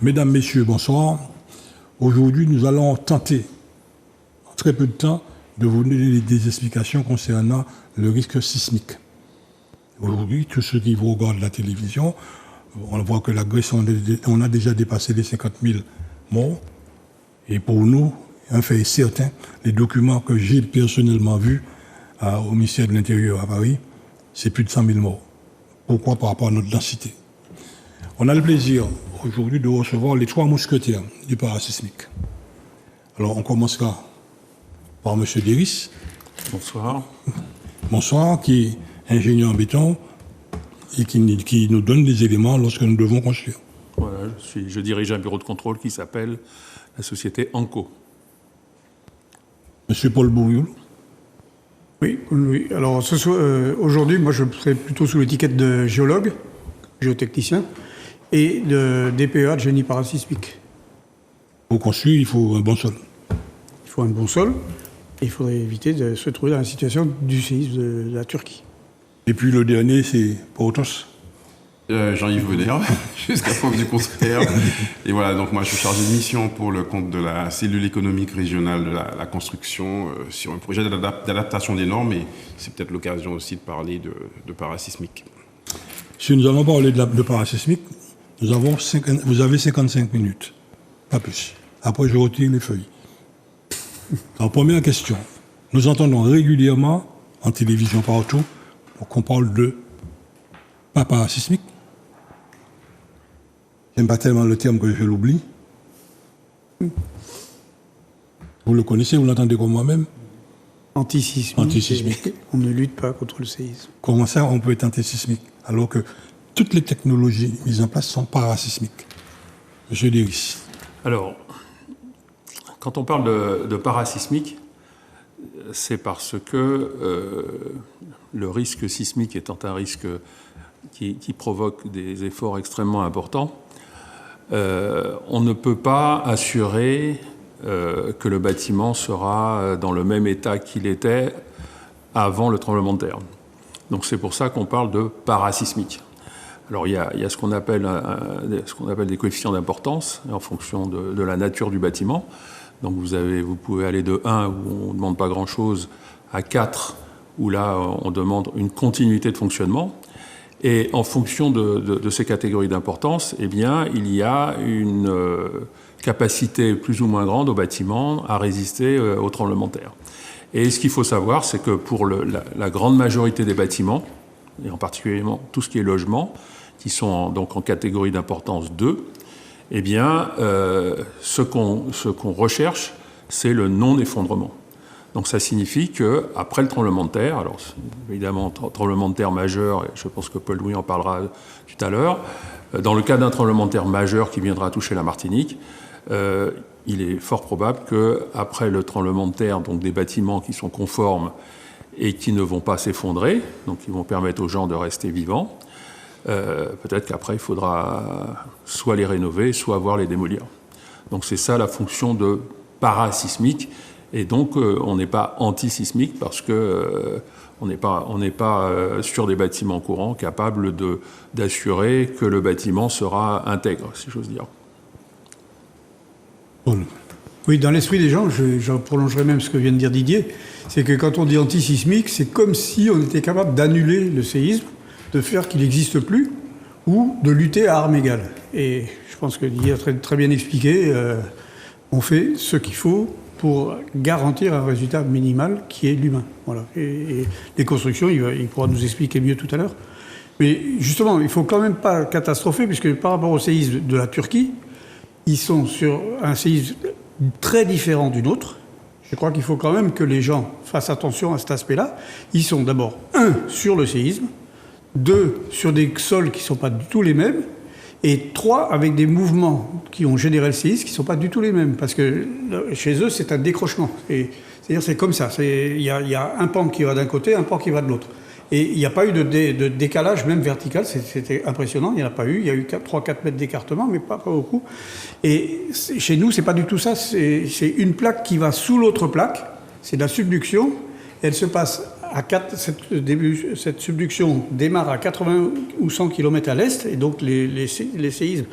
Mesdames, Messieurs, bonsoir. Aujourd'hui, nous allons tenter, en très peu de temps, de vous donner des explications concernant le risque sismique. Aujourd'hui, tous ceux qui vous regardent la télévision, on voit que la Grèce, on a déjà dépassé les 50 000 morts. Et pour nous, un fait est certain, les documents que j'ai personnellement vus au ministère de l'Intérieur à Paris, c'est plus de 100 000 morts. Pourquoi? Par rapport à notre densité. On a le plaisir aujourd'hui de recevoir les 3 mousquetaires du parasismique. Alors on commencera par M. Déris. Bonsoir. Bonsoir, qui est ingénieur en béton et qui nous donne des éléments lorsque nous devons construire. Voilà, je dirige un bureau de contrôle qui s'appelle la société Anco. M. Paul Bourioul. Oui. Alors aujourd'hui, moi je serai plutôt sous l'étiquette de géologue, géotechnicien, et de DPEA, de génie parasismique. Pour construire, il faut un bon sol. Il faut un bon sol, et il faudrait éviter de se trouver dans la situation du séisme de la Turquie. Et puis le dernier, c'est Portos. Jean-Yves Venère, jusqu'à preuve du contraire. Et voilà, donc moi je suis chargé de mission pour le compte de la cellule économique régionale de la construction sur un projet d'adaptation des normes, et c'est peut-être l'occasion aussi de parler de parasismique. Si nous allons parler de parasismique, vous avez 55 minutes, pas plus. Après, je retire les feuilles. Alors, première question. Nous entendons régulièrement, en télévision partout, qu'on parle de pas parasismique. J'aime pas tellement le terme que je l'oublie. Vous le connaissez, vous l'entendez comme moi-même? Antisismique. Antisismique. On ne lutte pas contre le séisme. Comment ça, on peut être antisismique alors que toutes les technologies mises en place sont parasismiques? Monsieur Déris. Alors, quand on parle de parasismique, c'est parce que le risque sismique étant un risque qui provoque des efforts extrêmement importants, on ne peut pas assurer que le bâtiment sera dans le même état qu'il était avant le tremblement de terre. Donc c'est pour ça qu'on parle de parasismique. Alors il y a ce qu'on appelle des coefficients d'importance en fonction de la nature du bâtiment. Donc vous pouvez aller de 1 où on ne demande pas grand-chose à 4 où là on demande une continuité de fonctionnement. Et en fonction de ces catégories d'importance, eh bien, il y a une capacité plus ou moins grande au bâtiment à résister au tremblement de terre. Et ce qu'il faut savoir, c'est que pour la grande majorité des bâtiments, et en particulier tout ce qui est logement, qui sont donc en catégorie d'importance 2, eh bien, ce qu'on recherche, c'est le non-effondrement. Donc ça signifie qu'après le tremblement de terre, alors évidemment tremblement de terre majeur, et je pense que Paul-Louis en parlera tout à l'heure, dans le cas d'un tremblement de terre majeur qui viendra toucher la Martinique, il est fort probable qu'après le tremblement de terre, donc des bâtiments qui sont conformes et qui ne vont pas s'effondrer, donc qui vont permettre aux gens de rester vivants, peut-être qu'après il faudra soit les rénover, soit voir les démolir. Donc c'est ça la fonction de parasismique. Et donc, on n'est pas antisismique parce que on n'est pas sur des bâtiments courants capables d'assurer que le bâtiment sera intègre, si j'ose dire. Paul. Oui, dans l'esprit des gens, je prolongerai même ce que vient de dire Didier, c'est que quand on dit antisismique, c'est comme si on était capable d'annuler le séisme, de faire qu'il n'existe plus, ou de lutter à armes égales. Et je pense que Didier a très bien expliqué, on fait ce qu'il faut pour garantir un résultat minimal qui est l'humain. Voilà. Et les constructions, il pourra nous expliquer mieux tout à l'heure. Mais justement, il ne faut quand même pas catastropher, puisque par rapport au séisme de la Turquie, ils sont sur un séisme très différent du nôtre. Je crois qu'il faut quand même que les gens fassent attention à cet aspect-là. Ils sont d'abord, 1, sur le séisme, 2, sur des sols qui ne sont pas du tout les mêmes, et 3, avec des mouvements qui ont généré le séisme qui ne sont pas du tout les mêmes. Parce que chez eux, c'est un décrochement. C'est-à-dire c'est comme ça. Il y a un pan qui va d'un côté, un pan qui va de l'autre. Et il n'y a pas eu de décalage, même vertical. C'était impressionnant. Il n'y en a pas eu. Il y a eu 3-4 mètres d'écartement, mais pas beaucoup. Et chez nous, c'est pas du tout ça. C'est une plaque qui va sous l'autre plaque. C'est de la subduction. Elle se passe cette subduction démarre à 80 ou 100 km à l'est, et donc les séismes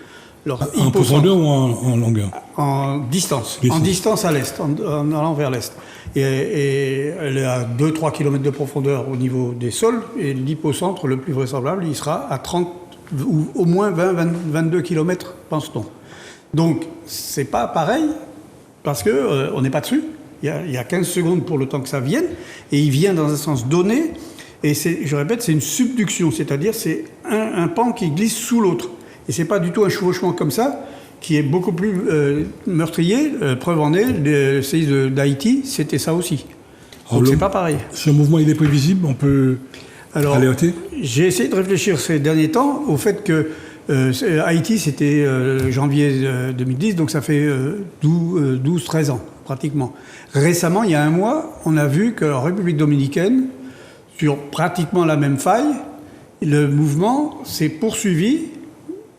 leur En hypocentre. profondeur ou en longueur? En distance. En distance à l'est, en allant vers l'est. Et elle est à 2-3 km de profondeur au niveau des sols, et l'hypocentre, le plus vraisemblable, il sera à 30 ou au moins 20-22 km, pense-t-on. Donc, c'est pas pareil, parce que on n'est pas dessus. Il y a 15 secondes pour le temps que ça vienne, et il vient dans un sens donné, et je répète, c'est une subduction, c'est-à-dire c'est un pan qui glisse sous l'autre. Et c'est pas du tout un chevauchement comme ça, qui est beaucoup plus meurtrier. Preuve en est, le séisme d'Haïti, c'était ça aussi. Donc c'est pas pareil. Ce mouvement, il est prévisible, on peut alerter? J'ai essayé de réfléchir ces derniers temps au fait que Haïti, c'était janvier 2010, donc ça fait 12-13 ans, pratiquement. Récemment, il y a un mois, on a vu qu'en République dominicaine, sur pratiquement la même faille, le mouvement s'est poursuivi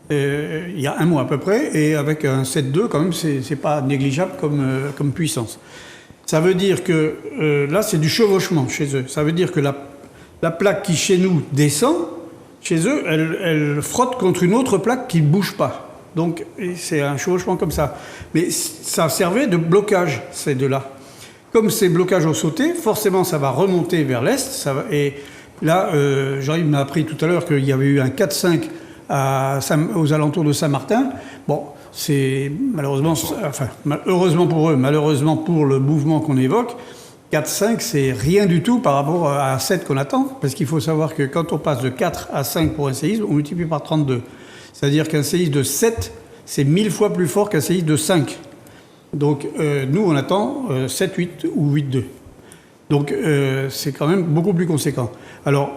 il y a un mois à peu près, et avec un 7,2, quand même, c'est pas négligeable comme puissance. Ça veut dire que là, c'est du chevauchement chez eux. Ça veut dire que la plaque qui, chez nous, descend, chez eux, elle frotte contre une autre plaque qui ne bouge pas. Donc, c'est un chevauchement comme ça. Mais ça servait de blocage, ces deux-là. Comme ces blocages ont sauté, forcément, ça va remonter vers l'est. Et là, Jean-Yves m'a appris tout à l'heure qu'il y avait eu un 4-5 aux alentours de Saint-Martin. Bon, c'est malheureusement, enfin, heureusement pour eux, malheureusement pour le mouvement qu'on évoque, 4-5, c'est rien du tout par rapport à 7 qu'on attend, parce qu'il faut savoir que quand on passe de 4 à 5 pour un séisme, on multiplie par 32. C'est-à-dire qu'un séisme de 7, c'est 1000 fois plus fort qu'un séisme de 5. Donc, nous, on attend 7-8 ou 8-2. Donc, c'est quand même beaucoup plus conséquent. Alors,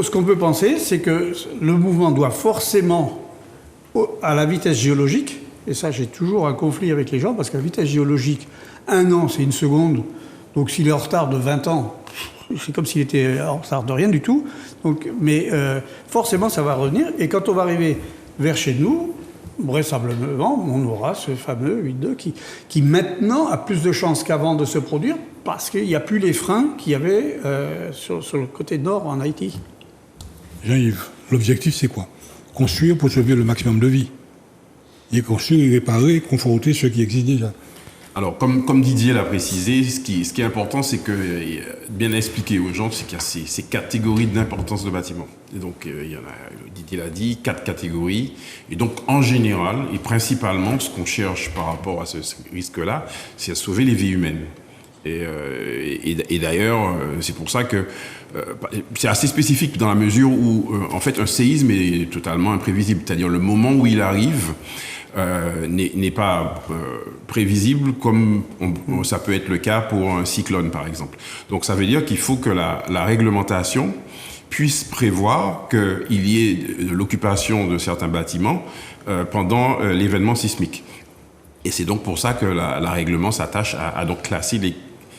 ce qu'on peut penser, c'est que le mouvement doit forcément, à la vitesse géologique, et ça, j'ai toujours un conflit avec les gens, parce qu'à la vitesse géologique, 1 an, c'est 1 seconde. Donc, s'il est en retard de 20 ans, c'est comme s'il était en retard de rien du tout. Donc, mais forcément, ça va revenir. Et quand on va arriver vers chez nous, vraisemblablement, on aura ce fameux 8,2 qui maintenant a plus de chances qu'avant de se produire, parce qu'il n'y a plus les freins qu'il y avait sur le côté nord en Haïti. Jean-Yves, l'objectif, c'est quoi? Construire pour sauver le maximum de vie. Et construire, et réparer, conforter ce qui existe déjà. Alors, comme Didier l'a précisé, ce qui est important, c'est que bien expliquer aux gens, c'est qu'il y a ces catégories d'importance de bâtiments. Et donc, il y en a, Didier l'a dit, 4 catégories. Et donc, en général, et principalement, ce qu'on cherche par rapport à ce risque-là, c'est à sauver les vies humaines. Et d'ailleurs, c'est pour ça que c'est assez spécifique dans la mesure où, en fait, un séisme est totalement imprévisible. C'est-à-dire le moment où il arrive n'est pas prévisible comme ça peut être le cas pour un cyclone, par exemple. Donc, ça veut dire qu'il faut que la réglementation puisse prévoir qu'il y ait de l'occupation de certains bâtiments pendant l'événement sismique. Et c'est donc pour ça que la règlement s'attache à donc classer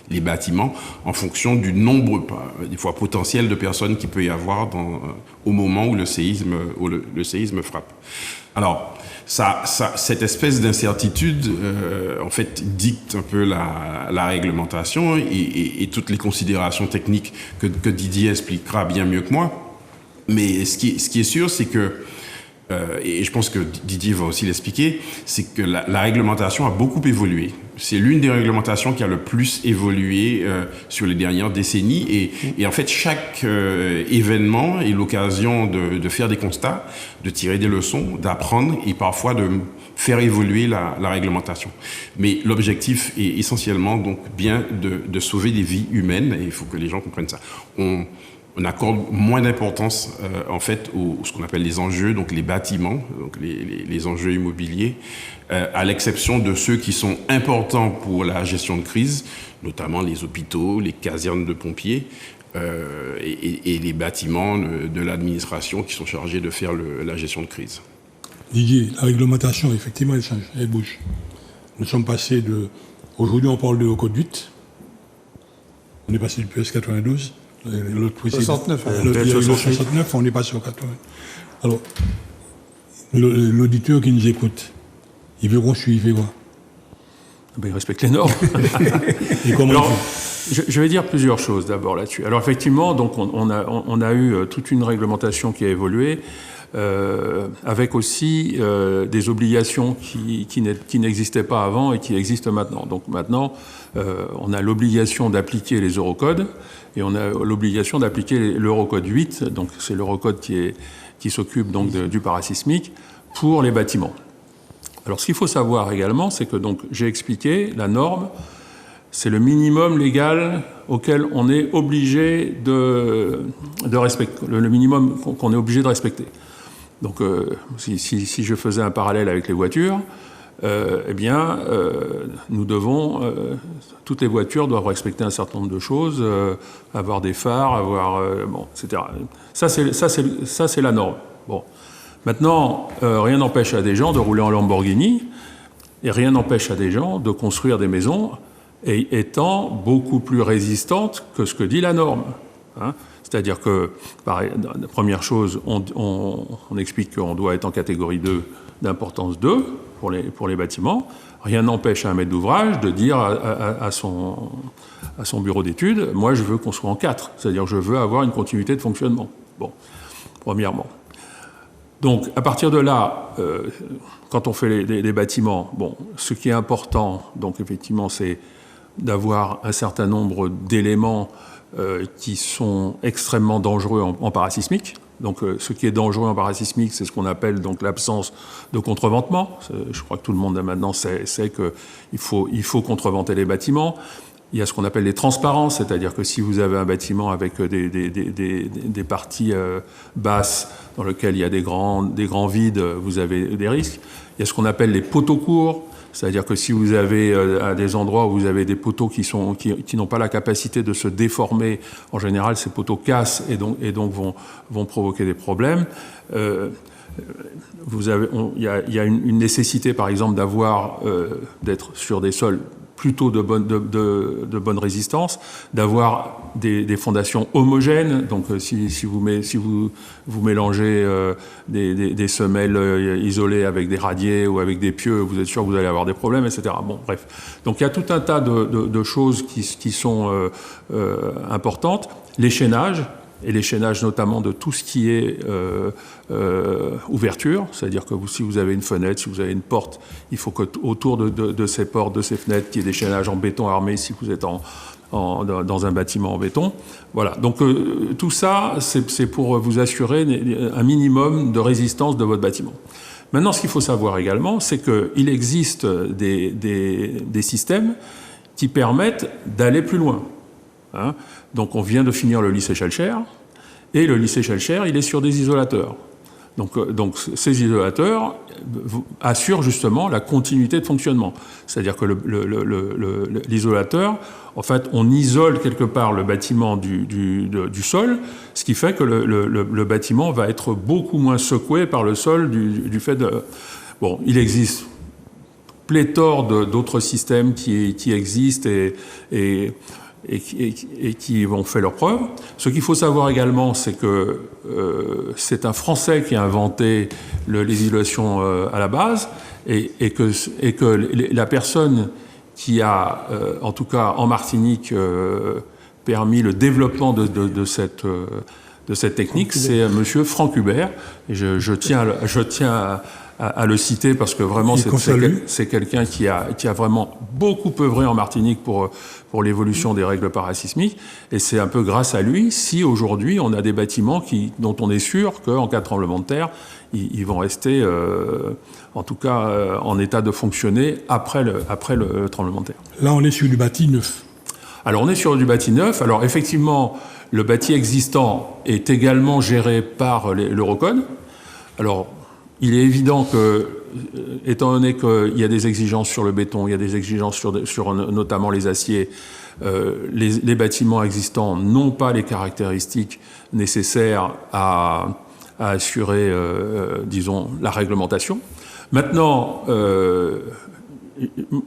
les bâtiments en fonction du nombre, des fois potentiel, de personnes qu'il peut y avoir au moment où le séisme frappe. Alors, cette espèce d'incertitude, en fait, dicte un peu la réglementation et toutes les considérations techniques que Didier expliquera bien mieux que moi. Mais ce qui est sûr, c'est que et je pense que Didier va aussi l'expliquer, c'est que la réglementation a beaucoup évolué. C'est l'une des réglementations qui a le plus évolué sur les dernières décennies. Et en fait, chaque événement est l'occasion de faire des constats, de tirer des leçons, d'apprendre et parfois de faire évoluer la réglementation. Mais l'objectif est essentiellement donc bien de sauver des vies humaines, et il faut que les gens comprennent ça. On accorde moins d'importance en fait ce qu'on appelle les enjeux, donc les bâtiments, donc les enjeux immobiliers, à l'exception de ceux qui sont importants pour la gestion de crise, notamment les hôpitaux, les casernes de pompiers et les bâtiments de l'administration qui sont chargés de faire la gestion de crise. Didier, la réglementation, effectivement, elle change, elle bouge. Nous sommes passés aujourd'hui, on parle de code 8. On est passé du PS 92. L'autre précédent, 69. Le 69, on est passé au 80. Alors, l'auditeur qui nous écoute, ils verront suivre, il fait quoi? Il respecte les normes. Et comment Alors, je vais dire plusieurs choses d'abord là-dessus. Alors effectivement, donc on a eu toute une réglementation qui a évolué. avec aussi des obligations qui n'existaient pas avant et qui existent maintenant. Donc maintenant, on a l'obligation d'appliquer les Eurocodes et on a l'obligation d'appliquer l'Eurocode 8, donc c'est l'Eurocode qui s'occupe donc du parasismique pour les bâtiments. Alors ce qu'il faut savoir également, c'est que donc j'ai expliqué la norme, c'est le minimum légal auquel on est obligé de respecter, le minimum qu'on est obligé de respecter. Donc, si je faisais un parallèle avec les voitures, nous devons, toutes les voitures doivent respecter un certain nombre de choses, avoir des phares, avoir, etc. Ça, c'est la norme. Bon. Maintenant, rien n'empêche à des gens de rouler en Lamborghini, et rien n'empêche à des gens de construire des maisons étant beaucoup plus résistantes que ce que dit la norme. Hein. C'est-à-dire que, pareil, la première chose, on explique qu'on doit être en catégorie 2 d'importance 2 pour les bâtiments. Rien n'empêche à un maître d'ouvrage de dire à son bureau d'études, moi je veux qu'on soit en 4, c'est-à-dire je veux avoir une continuité de fonctionnement. Bon, premièrement. Donc, à partir de là, quand on fait les bâtiments, bon, ce qui est important, donc effectivement, c'est d'avoir un certain nombre d'éléments qui sont extrêmement dangereux en parasismique. Donc, ce qui est dangereux en parasismique, c'est ce qu'on appelle donc l'absence de contreventement. Je crois que tout le monde maintenant sait qu'il faut contreventer les bâtiments. Il y a ce qu'on appelle les transparences, c'est-à-dire que si vous avez un bâtiment avec des parties basses dans lesquelles il y a des grands vides, vous avez des risques. Il y a ce qu'on appelle les poteaux courts, c'est-à-dire que si vous avez à des endroits où vous avez des poteaux qui n'ont pas la capacité de se déformer, en général ces poteaux cassent et donc vont provoquer des problèmes. Il y a une nécessité par exemple d'être sur des sols plutôt de bonne résistance, d'avoir des fondations homogènes. Donc, si vous mélangez des semelles isolées avec des radiers ou avec des pieux, vous êtes sûr que vous allez avoir des problèmes, etc. Bon, bref. Donc, il y a tout un tas de choses qui sont importantes. L'échaînage, et l'échaînage notamment de tout ce qui est ouverture, c'est-à-dire que si vous avez une fenêtre, si vous avez une porte, il faut qu'autour de ces portes, de ces fenêtres, qu'il y ait des chaînages en béton armé si vous êtes dans un bâtiment en béton. Voilà, donc tout ça, c'est pour vous assurer un minimum de résistance de votre bâtiment. Maintenant, ce qu'il faut savoir également, c'est qu'il existe des systèmes qui permettent d'aller plus loin. Hein. Donc on vient de finir le lycée Schellcher, et le lycée Schellcher, il est sur des isolateurs. Donc ces isolateurs assurent justement la continuité de fonctionnement. C'est-à-dire que l'isolateur, en fait, on isole quelque part le bâtiment du sol, ce qui fait que le bâtiment va être beaucoup moins secoué par le sol du fait de... Bon, il existe pléthore d'autres systèmes qui existent et qui ont fait leurs preuves. Ce qu'il faut savoir également, c'est que c'est un Français qui a inventé l'isolation à la base et que la personne qui a, en tout cas en Martinique, permis le développement de cette technique, c'est monsieur Franck Hubert. Et je tiens à le citer parce que vraiment c'est quelqu'un qui a vraiment beaucoup œuvré en Martinique pour l'évolution des règles parasismiques, et c'est un peu grâce à lui si aujourd'hui on a des bâtiments dont on est sûr qu'en cas de tremblement de terre ils vont rester en tout cas en état de fonctionner après le tremblement de terre. Là on est sur du bâti neuf. Alors on est sur du bâti neuf. Alors effectivement le bâti existant est également géré par l'Eurocode. Alors il est évident que, étant donné qu'il y a des exigences sur le béton, il y a des exigences sur notamment les aciers, les bâtiments existants n'ont pas les caractéristiques nécessaires à assurer, disons, la réglementation. Maintenant,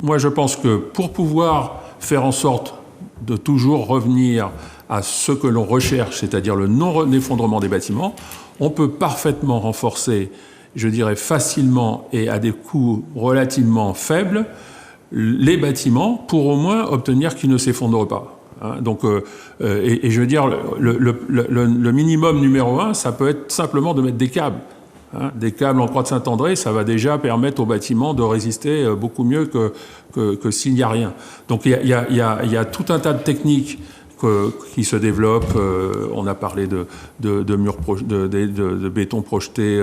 moi je pense que pour pouvoir faire en sorte de toujours revenir à ce que l'on recherche, c'est-à-dire le non-effondrement des bâtiments, on peut parfaitement renforcer, je dirais facilement et à des coûts relativement faibles, les bâtiments pour au moins obtenir qu'ils ne s'effondrent pas. Hein, donc, et je veux dire, le minimum numéro 1, ça peut être simplement de mettre des câbles. Des câbles en croix de Saint-André, ça va déjà permettre au bâtiment de résister beaucoup mieux que s'il n'y a rien. Donc il y a tout un tas de techniques qui se développent. On a parlé de murs de béton projeté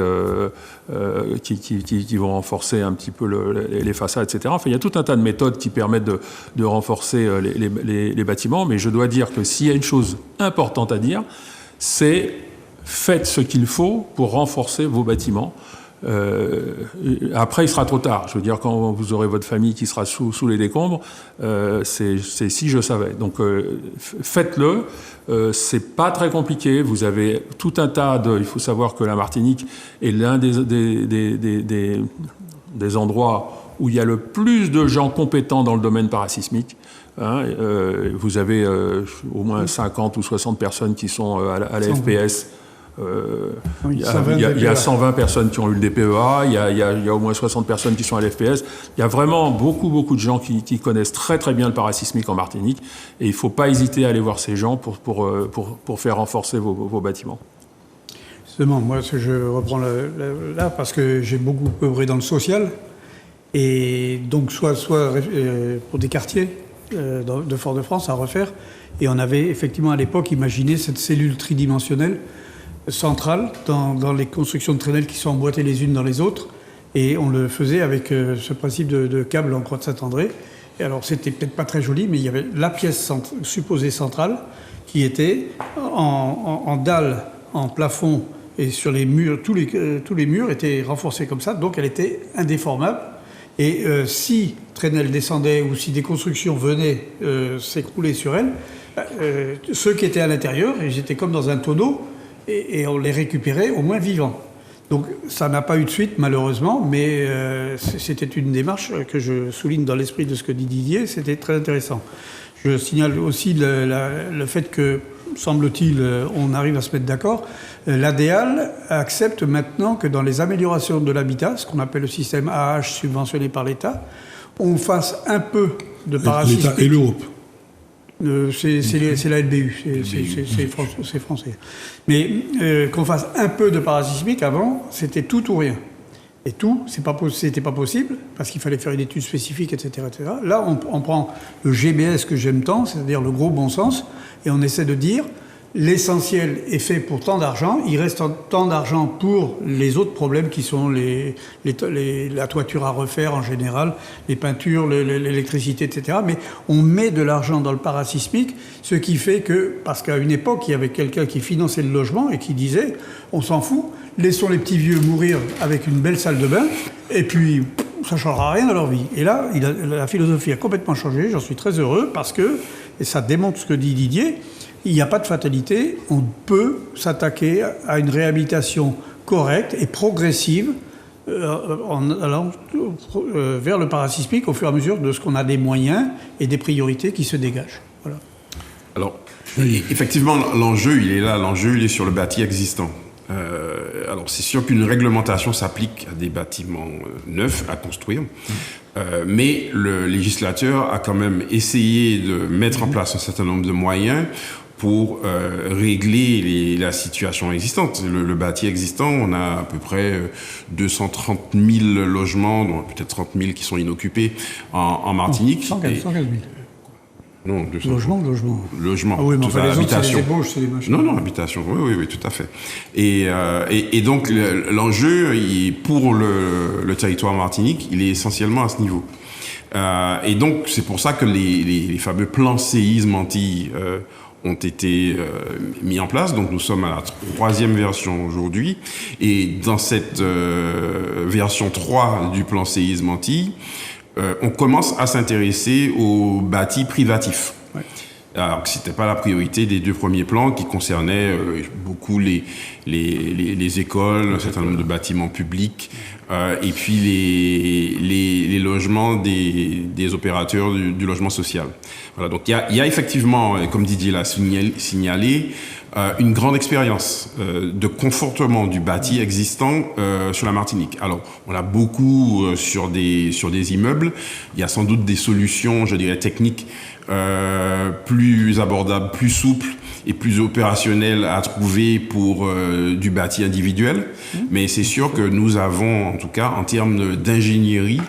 qui vont renforcer un petit peu les façades, etc. Enfin, il y a tout un tas de méthodes qui permettent de renforcer les bâtiments. Mais je dois dire que s'il y a une chose importante à dire, c'est faites ce qu'il faut pour renforcer vos bâtiments. Après, il sera trop tard. Je veux dire, quand vous aurez votre famille qui sera sous les décombres, c'est si je savais. Donc, faites-le. C'est pas très compliqué. Vous avez tout un tas de. Il faut savoir que la Martinique est l'un des endroits où il y a le plus de gens compétents dans le domaine parasismique. Vous avez au moins 50 ou 60 personnes qui sont à la FPS. Il y a 120 personnes qui ont eu le DPEA, il y a au moins 60 personnes qui sont à l'FPS. Il y a vraiment beaucoup de gens qui connaissent très très bien le parasismique en Martinique, et il ne faut pas hésiter à aller voir ces gens pour faire renforcer vos bâtiments. Justement, moi je reprends là parce que j'ai beaucoup œuvré dans le social, et donc soit pour des quartiers de Fort-de-France à refaire, et on avait effectivement à l'époque imaginé cette cellule tridimensionnelle centrale dans les constructions de traînelles qui sont emboîtées les unes dans les autres, et on le faisait avec ce principe de câble en croix de Saint-André. Et alors c'était peut-être pas très joli, mais il y avait la pièce supposée centrale qui était en dalle, en plafond, et sur les murs, tous les murs étaient renforcés comme ça, donc elle était indéformable. Et si traînelle descendait ou si des constructions venaient s'écrouler sur elle, ceux qui étaient à l'intérieur, ils étaient comme dans un tonneau, et on les récupérait au moins vivants. Donc ça n'a pas eu de suite malheureusement, mais c'était une démarche que je souligne dans l'esprit de ce que dit Didier, c'était très intéressant. Je signale aussi le fait que, semble-t-il, on arrive à se mettre d'accord, l'ADEAL accepte maintenant que dans les améliorations de l'habitat, ce qu'on appelle le système AH subventionné par l'État, on fasse un peu de parasismique. L'État et l'Europe. C'est la LBU, c'est français. Mais qu'on fasse un peu de parasismique avant, c'était tout ou rien. Et tout, c'était pas possible, parce qu'il fallait faire une étude spécifique, etc. etc. Là, on prend le GBS que j'aime tant, c'est-à-dire le gros bon sens, et on essaie de dire, l'essentiel est fait pour tant d'argent, il reste tant d'argent pour les autres problèmes qui sont la toiture à refaire en général, les peintures, l'électricité, etc. Mais on met de l'argent dans le parasismique, ce qui fait que, parce qu'à une époque, il y avait quelqu'un qui finançait le logement et qui disait, on s'en fout, laissons les petits vieux mourir avec une belle salle de bain, et puis ça ne changera rien dans leur vie. Et là, la philosophie a complètement changé, j'en suis très heureux, parce que, et ça démontre ce que dit Didier, il n'y a pas de fatalité, on peut s'attaquer à une réhabilitation correcte et progressive en allant vers le parasismique au fur et à mesure de ce qu'on a des moyens et des priorités qui se dégagent. Voilà. Alors, effectivement, l'enjeu, il est là, l'enjeu, il est sur le bâti existant. Alors, c'est sûr qu'une réglementation s'applique à des bâtiments neufs à construire, mais le législateur a quand même essayé de mettre en place un certain nombre de moyens pour régler la situation existante. Le bâti existant, on a à peu près 230 000 logements, dont peut-être 30 000 qui sont inoccupés en Martinique. 115 000. Non, 200. Logement. Ah oui, mais enfin, habitation. C'est des ébauches, c'est des machines. Non, habitation. Oui, tout à fait. Et donc, l'enjeu, pour le territoire Martinique, il est essentiellement à ce niveau. Et donc, c'est pour ça que les fameux plans séisme Antilles ont été mis en place. Donc, nous sommes à la 3e version aujourd'hui. Et dans cette version 3 du plan séisme Antilles, on commence à s'intéresser aux bâtis privatifs. Ouais. Alors que ce n'était pas la priorité des 2 premiers plans qui concernaient beaucoup les écoles, un certain nombre de bâtiments publics, et puis les logements des opérateurs du logement social. Voilà, donc il y a effectivement, comme Didier l'a signalé, une grande expérience de confortement du bâti existant sur la Martinique. Alors, on a beaucoup sur des immeubles. Il y a sans doute des solutions, je dirais, techniques plus abordable, plus souple et plus opérationnel à trouver pour du bâti individuel. Mais c'est sûr que nous avons, en tout cas en termes d'ingénierie,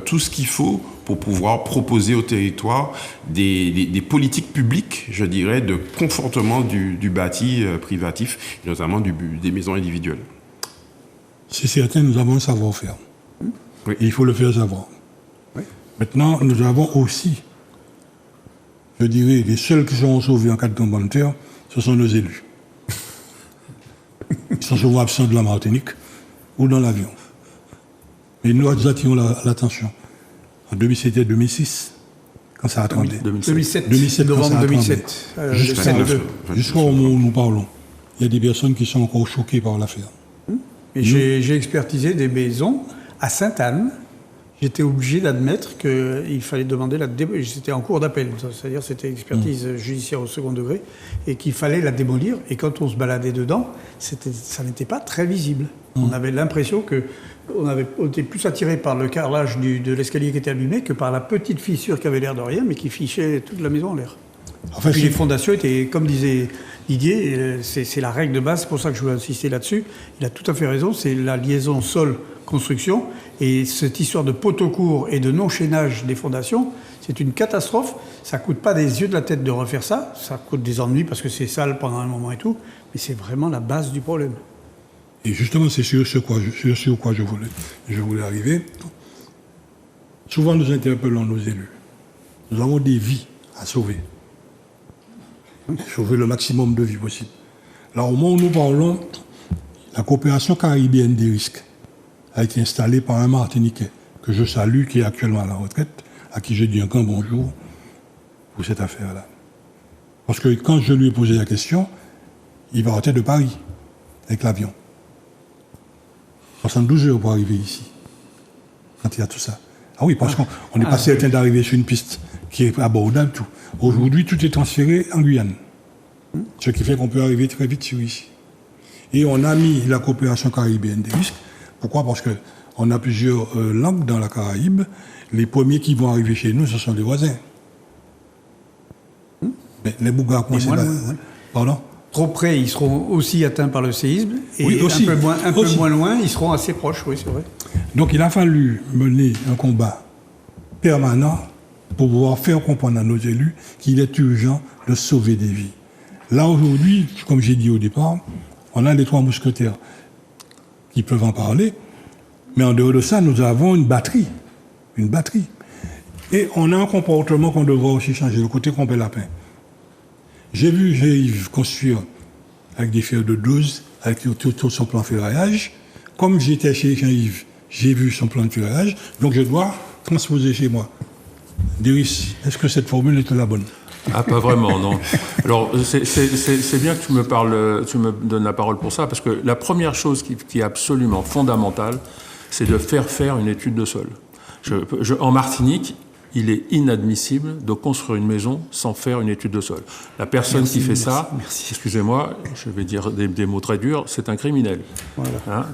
tout ce qu'il faut pour pouvoir proposer au territoire des politiques publiques, je dirais, de confortement du bâti privatif, notamment des maisons individuelles. C'est certain, nous avons un savoir-faire. Oui. Et il faut le faire savoir. Oui. Maintenant, nous avons aussi, je dirais, les seuls qui sont sauvés en cas de tremblement de terre, ce sont nos élus. Ils sont souvent absents de la Martinique ou dans l'avion. Mais nous attirons l'attention. En 2006, quand ça attendait. 2007, 2007, novembre quand ça 2007. attendait. Jusqu'au moment où nous parlons, il y a des personnes qui sont encore choquées par l'affaire. Et j'ai expertisé des maisons à Sainte-Anne. J'étais obligé d'admettre qu'il fallait demander la démolition. C'était en cours d'appel, c'est-à-dire c'était expertise judiciaire au second degré, et qu'il fallait la démolir. Et quand on se baladait dedans, ça n'était pas très visible. On avait l'impression on était plus attiré par le carrelage de l'escalier qui était allumé que par la petite fissure qui avait l'air de rien, mais qui fichait toute la maison en l'air. Enfin, Puis les fondations étaient, comme disait Didier, c'est la règle de base, c'est pour ça que je veux insister là-dessus. Il a tout à fait raison, c'est la liaison sol-construction. Et cette histoire de poteaux courts et de non-chaînage des fondations, c'est une catastrophe. Ça ne coûte pas des yeux de la tête de refaire ça. Ça coûte des ennuis parce que c'est sale pendant un moment et tout. Mais c'est vraiment la base du problème. Et justement, c'est sur ce quoi je voulais arriver. Souvent, nous interpellons nos élus. Nous avons des vies à sauver. Sauver le maximum de vies possible. Là, au moment où nous parlons, la coopération caribéenne des risques a été installée par un Martiniquais que je salue, qui est actuellement à la retraite, à qui je dis un grand bonjour pour cette affaire-là. Parce que quand je lui ai posé la question, il va rentrer de Paris avec l'avion. 72 heures pour arriver ici, quand il y a tout ça. Ah oui, parce qu'on n'est pas certain d'arriver sur une piste qui est abordable. Tout. Aujourd'hui, tout est transféré en Guyane. Ce qui fait qu'on peut arriver très vite sur ici. Et on a mis la coopération caribéenne des risques. Pourquoi? Parce qu'on a plusieurs langues dans la Caraïbe. Les premiers qui vont arriver chez nous, ce sont les voisins. Mais les Bougas, c'est là. Pardon? Trop près, ils seront aussi atteints par le séisme. Et oui, aussi, un peu moins loin, ils seront assez proches, oui, c'est vrai. Donc il a fallu mener un combat permanent pour pouvoir faire comprendre à nos élus qu'il est urgent de sauver des vies. Là, aujourd'hui, comme j'ai dit au départ, on a les 3 mousquetaires qui peuvent en parler, mais en dehors de ça, nous avons une batterie. Et on a un comportement qu'on devrait aussi changer, le côté qu'on paie lapin. J'ai vu Jean-Yves construire avec des fers de 12, avec tout son plan ferraillage. Comme j'étais chez Jean-Yves, j'ai vu son plan de ferraillage, donc je dois transposer chez moi. Déris, est-ce que cette formule est la bonne? Ah, pas vraiment, non. Alors, c'est bien que tu me donnes la parole pour ça, parce que la première chose qui est absolument fondamentale, c'est de faire une étude de sol. En Martinique, il est inadmissible de construire une maison sans faire une étude de sol. La personne qui fait ça, excusez-moi, je vais dire des mots très durs, c'est un criminel. Voilà. Hein,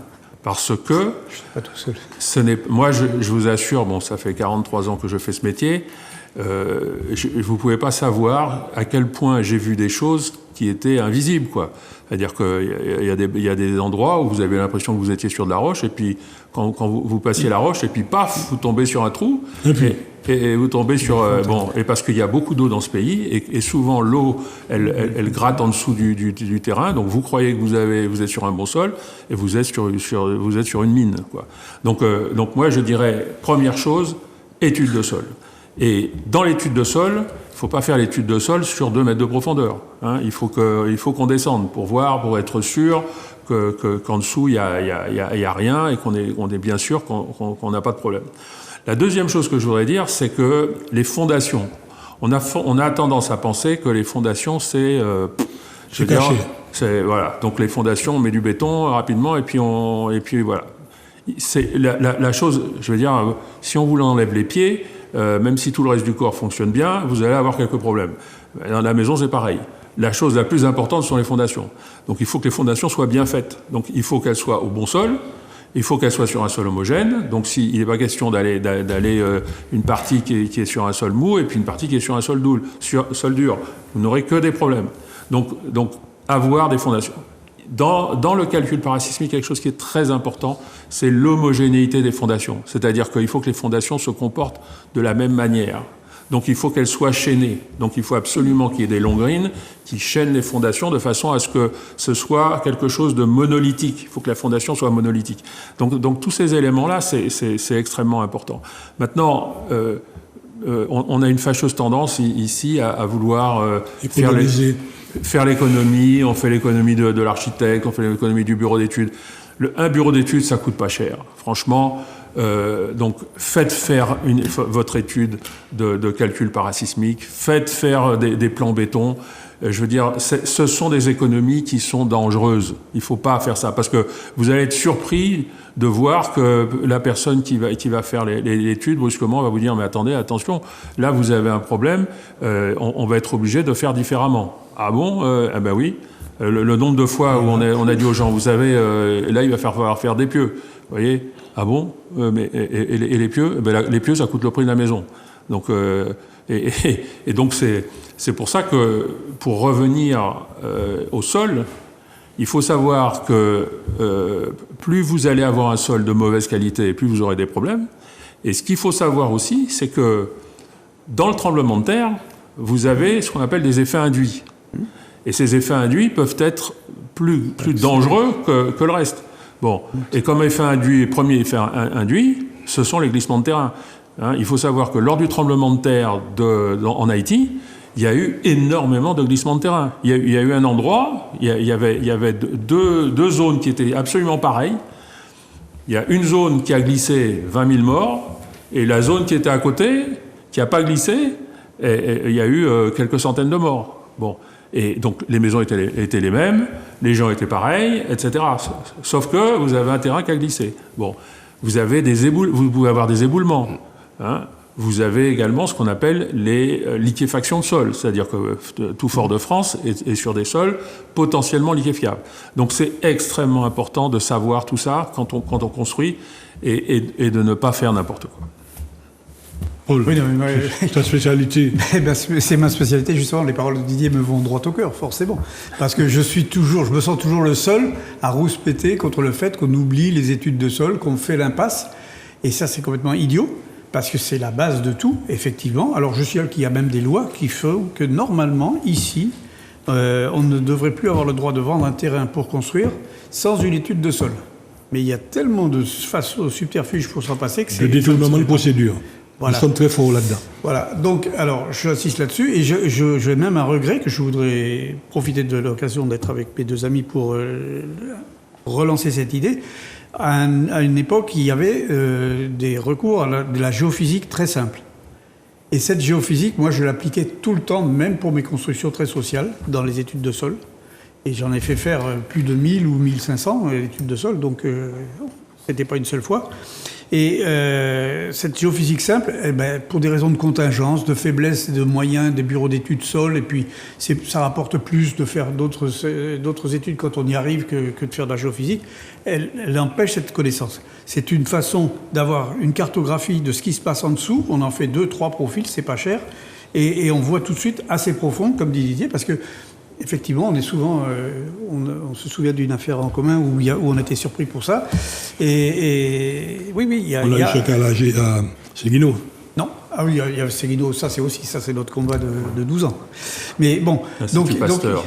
parce que, je suis pas tout seul. Moi, je vous assure, bon, ça fait 43 ans que je fais ce métier, vous ne pouvez pas savoir à quel point j'ai vu des choses qui étaient invisibles, quoi. C'est-à-dire qu'il y a des endroits où vous avez l'impression que vous étiez sur de la roche, et puis quand vous passiez la roche, et puis paf, vous tombez sur un trou, et vous tombez sur... et parce qu'il y a beaucoup d'eau dans ce pays, et souvent l'eau, elle gratte en dessous du terrain, donc vous croyez que vous êtes sur un bon sol, et vous êtes sur une mine, quoi. Donc moi, je dirais, première chose, étude de sol. Et dans l'étude de sol, il ne faut pas faire l'étude de sol sur 2 mètres de profondeur. Hein. Il faut qu'on descende pour voir, pour être sûr qu'en dessous, il n'y a rien et qu'on est bien sûr qu'on n'a pas de problème. La deuxième chose que je voudrais dire, c'est que les fondations, on a tendance à penser que les fondations, c'est caché. Voilà. Donc les fondations, on met du béton rapidement et puis voilà. C'est la chose, je veux dire, si on vous enlève les pieds, même si tout le reste du corps fonctionne bien, vous allez avoir quelques problèmes. Dans la maison, c'est pareil. La chose la plus importante sont les fondations. Donc il faut que les fondations soient bien faites. Donc il faut qu'elles soient au bon sol, il faut qu'elle soit sur un sol homogène. Donc, il n'est pas question d'aller une partie qui est sur un sol mou et puis une partie qui est sur un sol dur. Vous n'aurez que des problèmes. Donc avoir des fondations. Dans le calcul parasismique, quelque chose qui est très important, c'est l'homogénéité des fondations. C'est-à-dire qu'il faut que les fondations se comportent de la même manière. Donc il faut qu'elles soient chaînées. Donc il faut absolument qu'il y ait des longrines qui chaînent les fondations de façon à ce que ce soit quelque chose de monolithique. Il faut que la fondation soit monolithique. Donc tous ces éléments-là, c'est extrêmement important. Maintenant, on a une fâcheuse tendance ici à vouloir faire l'économie. On fait l'économie de l'architecte, on fait l'économie du bureau d'études. Un bureau d'études, ça coûte pas cher. Franchement, donc faites faire votre étude de calcul parasismique, faites faire des plans béton. Je veux dire, ce sont des économies qui sont dangereuses. Il ne faut pas faire ça, parce que vous allez être surpris de voir que la personne qui va faire l'étude, brusquement, va vous dire « Mais attendez, attention, là vous avez un problème, on va être obligé de faire différemment. » Ah bon Ah ben oui. Le nombre de fois où on a dit aux gens « Vous savez, là il va falloir faire des pieux. » Vous voyez ? Ah bon et les pieux, les pieux, ça coûte le prix de la maison. Donc, et donc c'est pour ça que, pour revenir au sol, il faut savoir que plus vous allez avoir un sol de mauvaise qualité, plus vous aurez des problèmes. Et ce qu'il faut savoir aussi, c'est que dans le tremblement de terre, vous avez ce qu'on appelle des effets induits. Et ces effets induits peuvent être plus dangereux que le reste. Bon, et comme premier effet induit, ce sont les glissements de terrain. Il faut savoir que lors du tremblement de terre en Haïti, il y a eu énormément de glissements de terrain. Il y a eu un endroit, il y avait deux zones qui étaient absolument pareilles. Il y a une zone qui a glissé 20 000 morts, et la zone qui était à côté, qui n'a pas glissé, et il y a eu quelques centaines de morts. Bon. Et donc les maisons étaient les mêmes, les gens étaient pareils, etc. Sauf que vous avez un terrain qui a glissé. Bon, vous pouvez avoir des éboulements. Vous avez également ce qu'on appelle les liquéfactions de sol, c'est-à-dire que tout Fort-de-France est sur des sols potentiellement liquéfiables. Donc c'est extrêmement important de savoir tout ça quand on construit et de ne pas faire n'importe quoi. Paul, oui, ta spécialité. C'est ma spécialité, justement. Les paroles de Didier me vont droit au cœur, forcément. Parce que je me sens toujours le seul à rouspéter contre le fait qu'on oublie les études de sol, qu'on fait l'impasse. Et ça, c'est complètement idiot, parce que c'est la base de tout, effectivement. Alors, je signale qu'il y a même des lois qui font que, normalement, ici, on ne devrait plus avoir le droit de vendre un terrain pour construire sans une étude de sol. Mais il y a tellement de subterfuges pour s'en passer que c'est... Le détournement de procédure. Voilà. Nous sommes très forts là-dedans. Voilà, donc, alors, j'insiste là-dessus, et j'ai même un regret que je voudrais profiter de l'occasion d'être avec mes deux amis pour relancer cette idée. À une époque, il y avait des recours à de la géophysique très simple. Et cette géophysique, moi, je l'appliquais tout le temps, même pour mes constructions très sociales, dans les études de sol. Et j'en ai fait faire plus de 1000 ou 1500 études de sol, donc c'était pas une seule fois. Et cette géophysique simple, pour des raisons de contingence, de faiblesse de moyens des bureaux d'études sol, et puis ça rapporte plus de faire d'autres études quand on y arrive que de faire de la géophysique, elle empêche cette connaissance. C'est une façon d'avoir une cartographie de ce qui se passe en dessous. On en fait 2-3 profils, c'est pas cher, et on voit tout de suite assez profond, comme dit Didier, parce que effectivement, on est souvent, on se souvient d'une affaire en commun où on était surpris pour ça. Et oui, il y a... On a eu ce cas à Séguineau. Non, ah oui, il y a Séguineau, ça c'est notre combat de 12 ans. Mais bon, L'Institut Pasteur.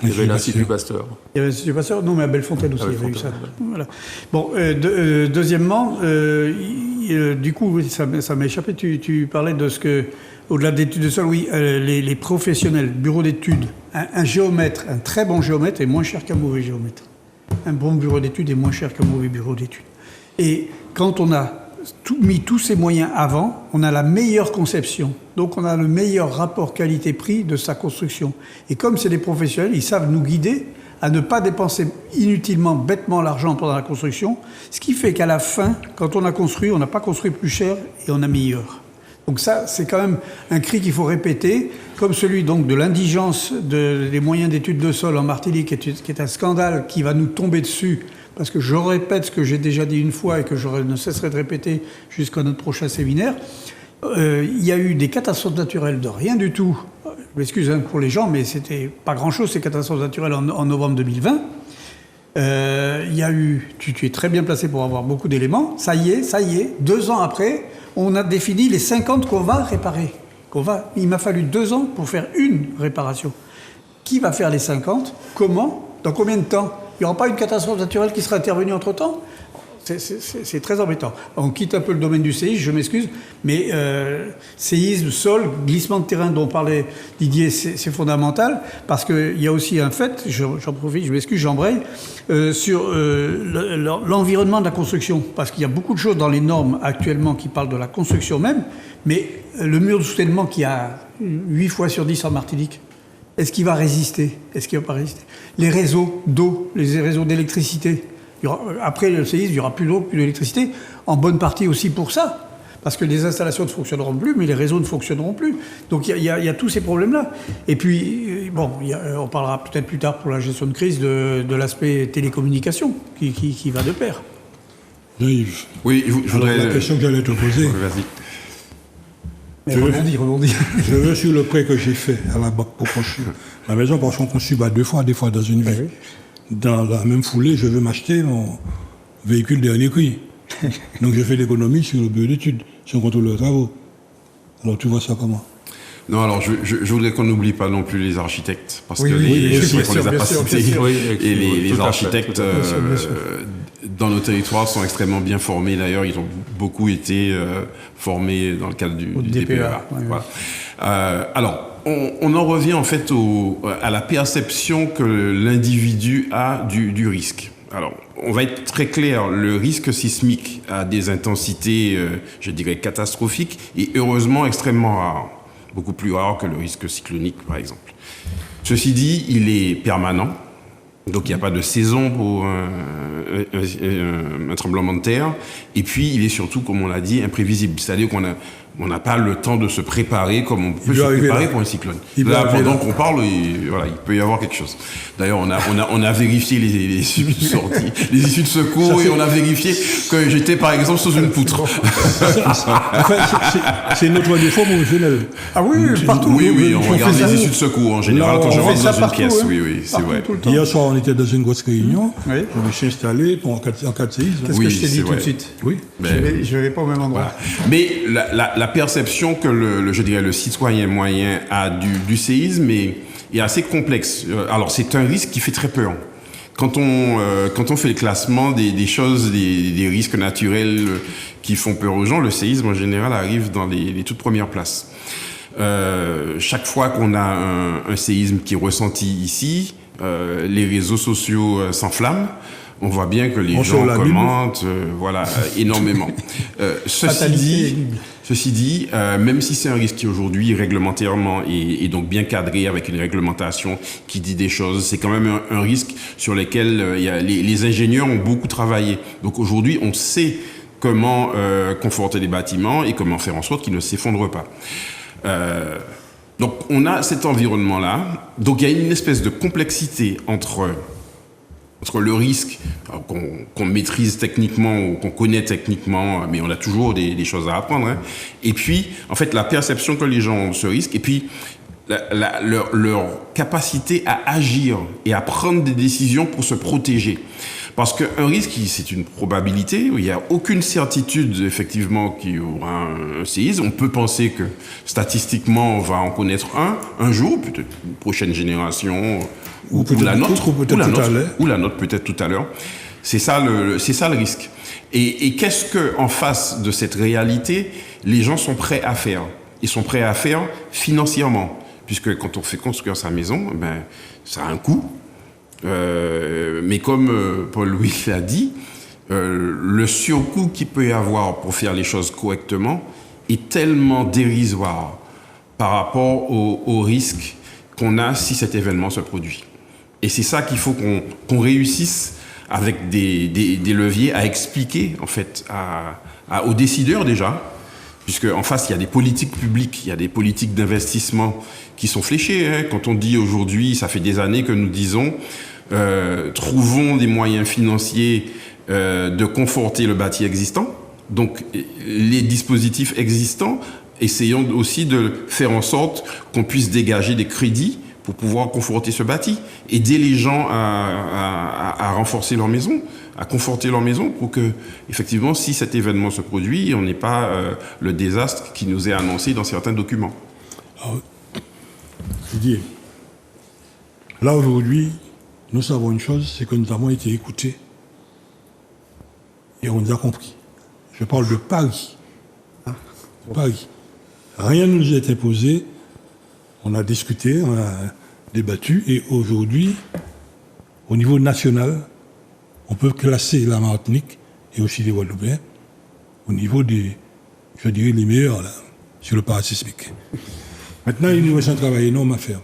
Il y avait l'Institut Pasteur. Il y avait l'Institut Pasteur, non, mais à Bellefontaine aussi, il y avait eu ça. Voilà. Bon, deuxièmement, du coup, ça m'a échappé, tu parlais de ce que... Au-delà d'études de sol, oui, les professionnels, bureaux d'études, un géomètre, un très bon géomètre est moins cher qu'un mauvais géomètre. Un bon bureau d'études est moins cher qu'un mauvais bureau d'études. Et quand on a mis tous ces moyens avant, on a la meilleure conception. Donc on a le meilleur rapport qualité-prix de sa construction. Et comme c'est des professionnels, ils savent nous guider à ne pas dépenser inutilement, bêtement l'argent pendant la construction, ce qui fait qu'à la fin, quand on a construit, on n'a pas construit plus cher et on a meilleur. Donc ça, c'est quand même un cri qu'il faut répéter, comme celui donc de l'indigence des moyens d'études de sol en Martinique, qui est un scandale qui va nous tomber dessus, parce que je répète ce que j'ai déjà dit une fois et que je ne cesserai de répéter jusqu'à notre prochain séminaire. Il y a eu des catastrophes naturelles de rien du tout. Je m'excuse pour les gens, mais c'était pas grand-chose ces catastrophes naturelles en novembre 2020. Il y a eu, tu es très bien placé pour avoir beaucoup d'éléments. Ça y est, 2 ans après, on a défini les 50 qu'on va réparer. Il m'a fallu 2 ans pour faire une réparation. Qui va faire les 50 ? Comment ? Dans combien de temps ? Il n'y aura pas une catastrophe naturelle qui sera intervenue entre-temps ? C'est très embêtant. On quitte un peu le domaine du séisme, je m'excuse, mais séisme, sol, glissement de terrain dont parlait Didier, c'est fondamental, parce qu'il y a aussi un fait, j'en profite, je m'excuse, j'embraye, sur l'environnement de la construction, parce qu'il y a beaucoup de choses dans les normes actuellement qui parlent de la construction même, mais le mur de soutènement qui a 8 fois sur 10 en Martinique, est-ce qu'il va résister ? Est-ce qu'il ne va pas résister ? Les réseaux d'eau, les réseaux d'électricité, après le séisme, il n'y aura plus d'eau, plus d'électricité, en bonne partie aussi pour ça. Parce que les installations ne fonctionneront plus, mais les réseaux ne fonctionneront plus. Donc il y a tous ces problèmes-là. Et puis, bon, on parlera peut-être plus tard pour la gestion de crise de l'aspect télécommunication qui va de pair. Yves. Oui, je voudrais... La question que j'allais te poser. Vas-y. Rebondis. Je veux sur le prêt que j'ai fait à la banque pour construire ma maison, parce qu'on construit 2 fois, des fois dans une vie. Oui. Dans la même foulée, je veux m'acheter mon véhicule dernier cri. Donc je fais l'économie sur le bureau d'études, sur le contrôle de travaux. Alors tu vois ça comment ? Non, alors je voudrais qu'on n'oublie pas non plus les architectes, parce que bien sûr, on les a bien pas sûr, cités. bien sûr. Et les Tout à fait, architectes tout à fait. Bien sûr. dans nos territoires sont extrêmement bien formés. D'ailleurs, ils ont beaucoup été formés dans le cadre du DPEA. Ouais, voilà. Alors, on en revient en fait à la perception que l'individu a du risque. Alors, on va être très clair, le risque sismique a des intensités, je dirais, catastrophiques et heureusement extrêmement rares. Beaucoup plus rare que le risque cyclonique, par exemple. Ceci dit, il est permanent. Donc, il n'y a pas de saison pour un tremblement de terre. Et puis, il est surtout, comme on l'a dit, imprévisible. C'est-à-dire qu'on n'a pas le temps de se préparer comme on peut se préparer pour un cyclone. Là, pendant qu'on parle, il peut y avoir quelque chose. D'ailleurs, on a vérifié les issues de sortie, les issues de secours, et on a vérifié que j'étais, par exemple, sous une poutre. C'est notre uniforme professionnel. Ah oui, partout. Oui, on regarde les issues de secours en général quand je rentre dans une pièce. Oui, c'est vrai. Hier soir, on était dans une grosse réunion. Oui. Je me suis installé en cas de séisme. Qu'est-ce que je t'ai dit tout de suite ? Oui. Je ne vais pas au même endroit. Voilà. Mais la perception que je dirais le citoyen moyen a du séisme est assez complexe. Alors c'est un risque qui fait très peur. Quand on fait le classement des choses, des risques naturels qui font peur aux gens, le séisme en général arrive dans les toutes premières places. Chaque fois qu'on a un séisme qui est ressenti ici, les réseaux sociaux s'enflamment. On voit bien que les gens commentent, énormément. Ceci dit, même si c'est un risque qui aujourd'hui réglementairement est donc bien cadré avec une réglementation qui dit des choses, c'est quand même un risque sur lequel les ingénieurs ont beaucoup travaillé. Donc aujourd'hui, on sait comment conforter les bâtiments et comment faire en sorte qu'ils ne s'effondrent pas. Donc on a cet environnement-là. Donc il y a une espèce de complexité entre le risque qu'on maîtrise techniquement ou qu'on connaît techniquement, mais on a toujours des choses à apprendre, hein. Et puis, en fait, la perception que les gens ont de ce risque, et puis leur capacité à agir et à prendre des décisions pour se protéger. Parce qu'un risque, c'est une probabilité, il n'y a aucune certitude, effectivement, qu'il y aura un séisme. On peut penser que, statistiquement, on va en connaître un jour, peut-être une prochaine génération, ou la nôtre, peut-être tout à l'heure. C'est ça le risque. Et qu'est-ce que, en face de cette réalité, les gens sont prêts à faire? Ils sont prêts à faire financièrement. Puisque quand on fait construire sa maison, ça a un coût. Mais comme Paul-Louis l'a dit, le surcoût qu'il peut y avoir pour faire les choses correctement est tellement dérisoire par rapport au risque qu'on a si cet événement se produit. Et c'est ça qu'il faut qu'on réussisse avec des leviers à expliquer en fait aux décideurs déjà, puisque en face il y a des politiques publiques, il y a des politiques d'investissement qui sont fléchées, hein. Quand on dit aujourd'hui, ça fait des années que nous disons trouvons des moyens financiers de conforter le bâti existant. Donc, les dispositifs existants, essayons aussi de faire en sorte qu'on puisse dégager des crédits pour pouvoir conforter ce bâti, aider les gens à renforcer leur maison, à conforter leur maison pour que, effectivement, si cet événement se produit, on n'ait pas le désastre qui nous est annoncé dans certains documents. Alors, Didier, là aujourd'hui, nous savons une chose, c'est que nous avons été écoutés et on nous a compris. Je parle de Paris. De Paris. Rien ne nous est imposé. On a discuté, on a débattu et aujourd'hui, au niveau national, on peut classer la Martinique et aussi les Guadeloupéens au niveau des, je dirais, les meilleurs là, sur le parasismique. Maintenant, il nous reste un travail énorme à faire.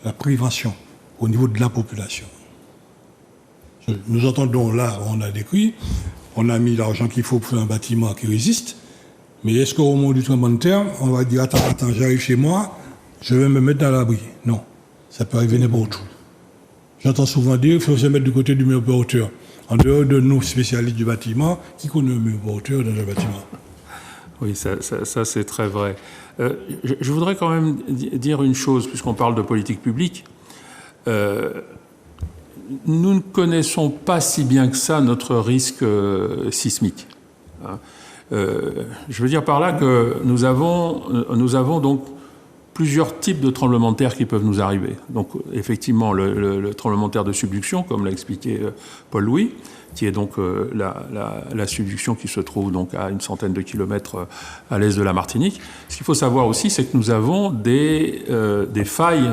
La prévention au niveau de la population. Nous entendons là, on a décrit, on a mis l'argent qu'il faut pour faire un bâtiment qui résiste, mais est-ce qu'au moment du tremblement de terre, on va dire, attends, j'arrive chez moi, je vais me mettre dans l'abri? Non, ça peut arriver n'importe où. J'entends souvent dire qu'il faut se mettre du côté du mur hauteur. En dehors de nous, spécialistes du bâtiment, qui connaît le mur hauteur dans un bâtiment? Oui, ça c'est très vrai. Je voudrais quand même dire une chose, puisqu'on parle de politique publique. Nous ne connaissons pas si bien que ça notre risque sismique. Je veux dire par là que nous avons donc plusieurs types de tremblements de terre qui peuvent nous arriver. Donc effectivement, le tremblement de terre de subduction, comme l'a expliqué Paul-Louis, qui est donc la subduction qui se trouve donc à une centaine de kilomètres à l'est de la Martinique. Ce qu'il faut savoir aussi, c'est que nous avons des failles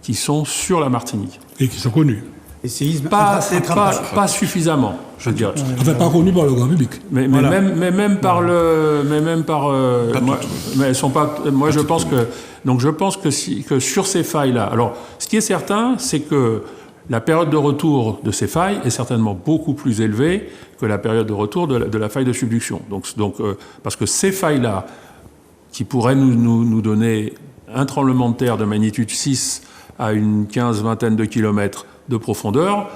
qui sont sur la Martinique. Et qui sont connus. Les séismes Pas suffisamment, je dirais. Enfin, pas connus par le grand public. Mais même par mais elles sont pas. Moi, je pense que sur ces failles-là. Alors, ce qui est certain, c'est que la période de retour de ces failles est certainement beaucoup plus élevée que la période de retour de la faille de subduction. Donc, parce que ces failles-là, qui pourraient nous donner un tremblement de terre de magnitude 6 à une vingtaine de kilomètres de profondeur,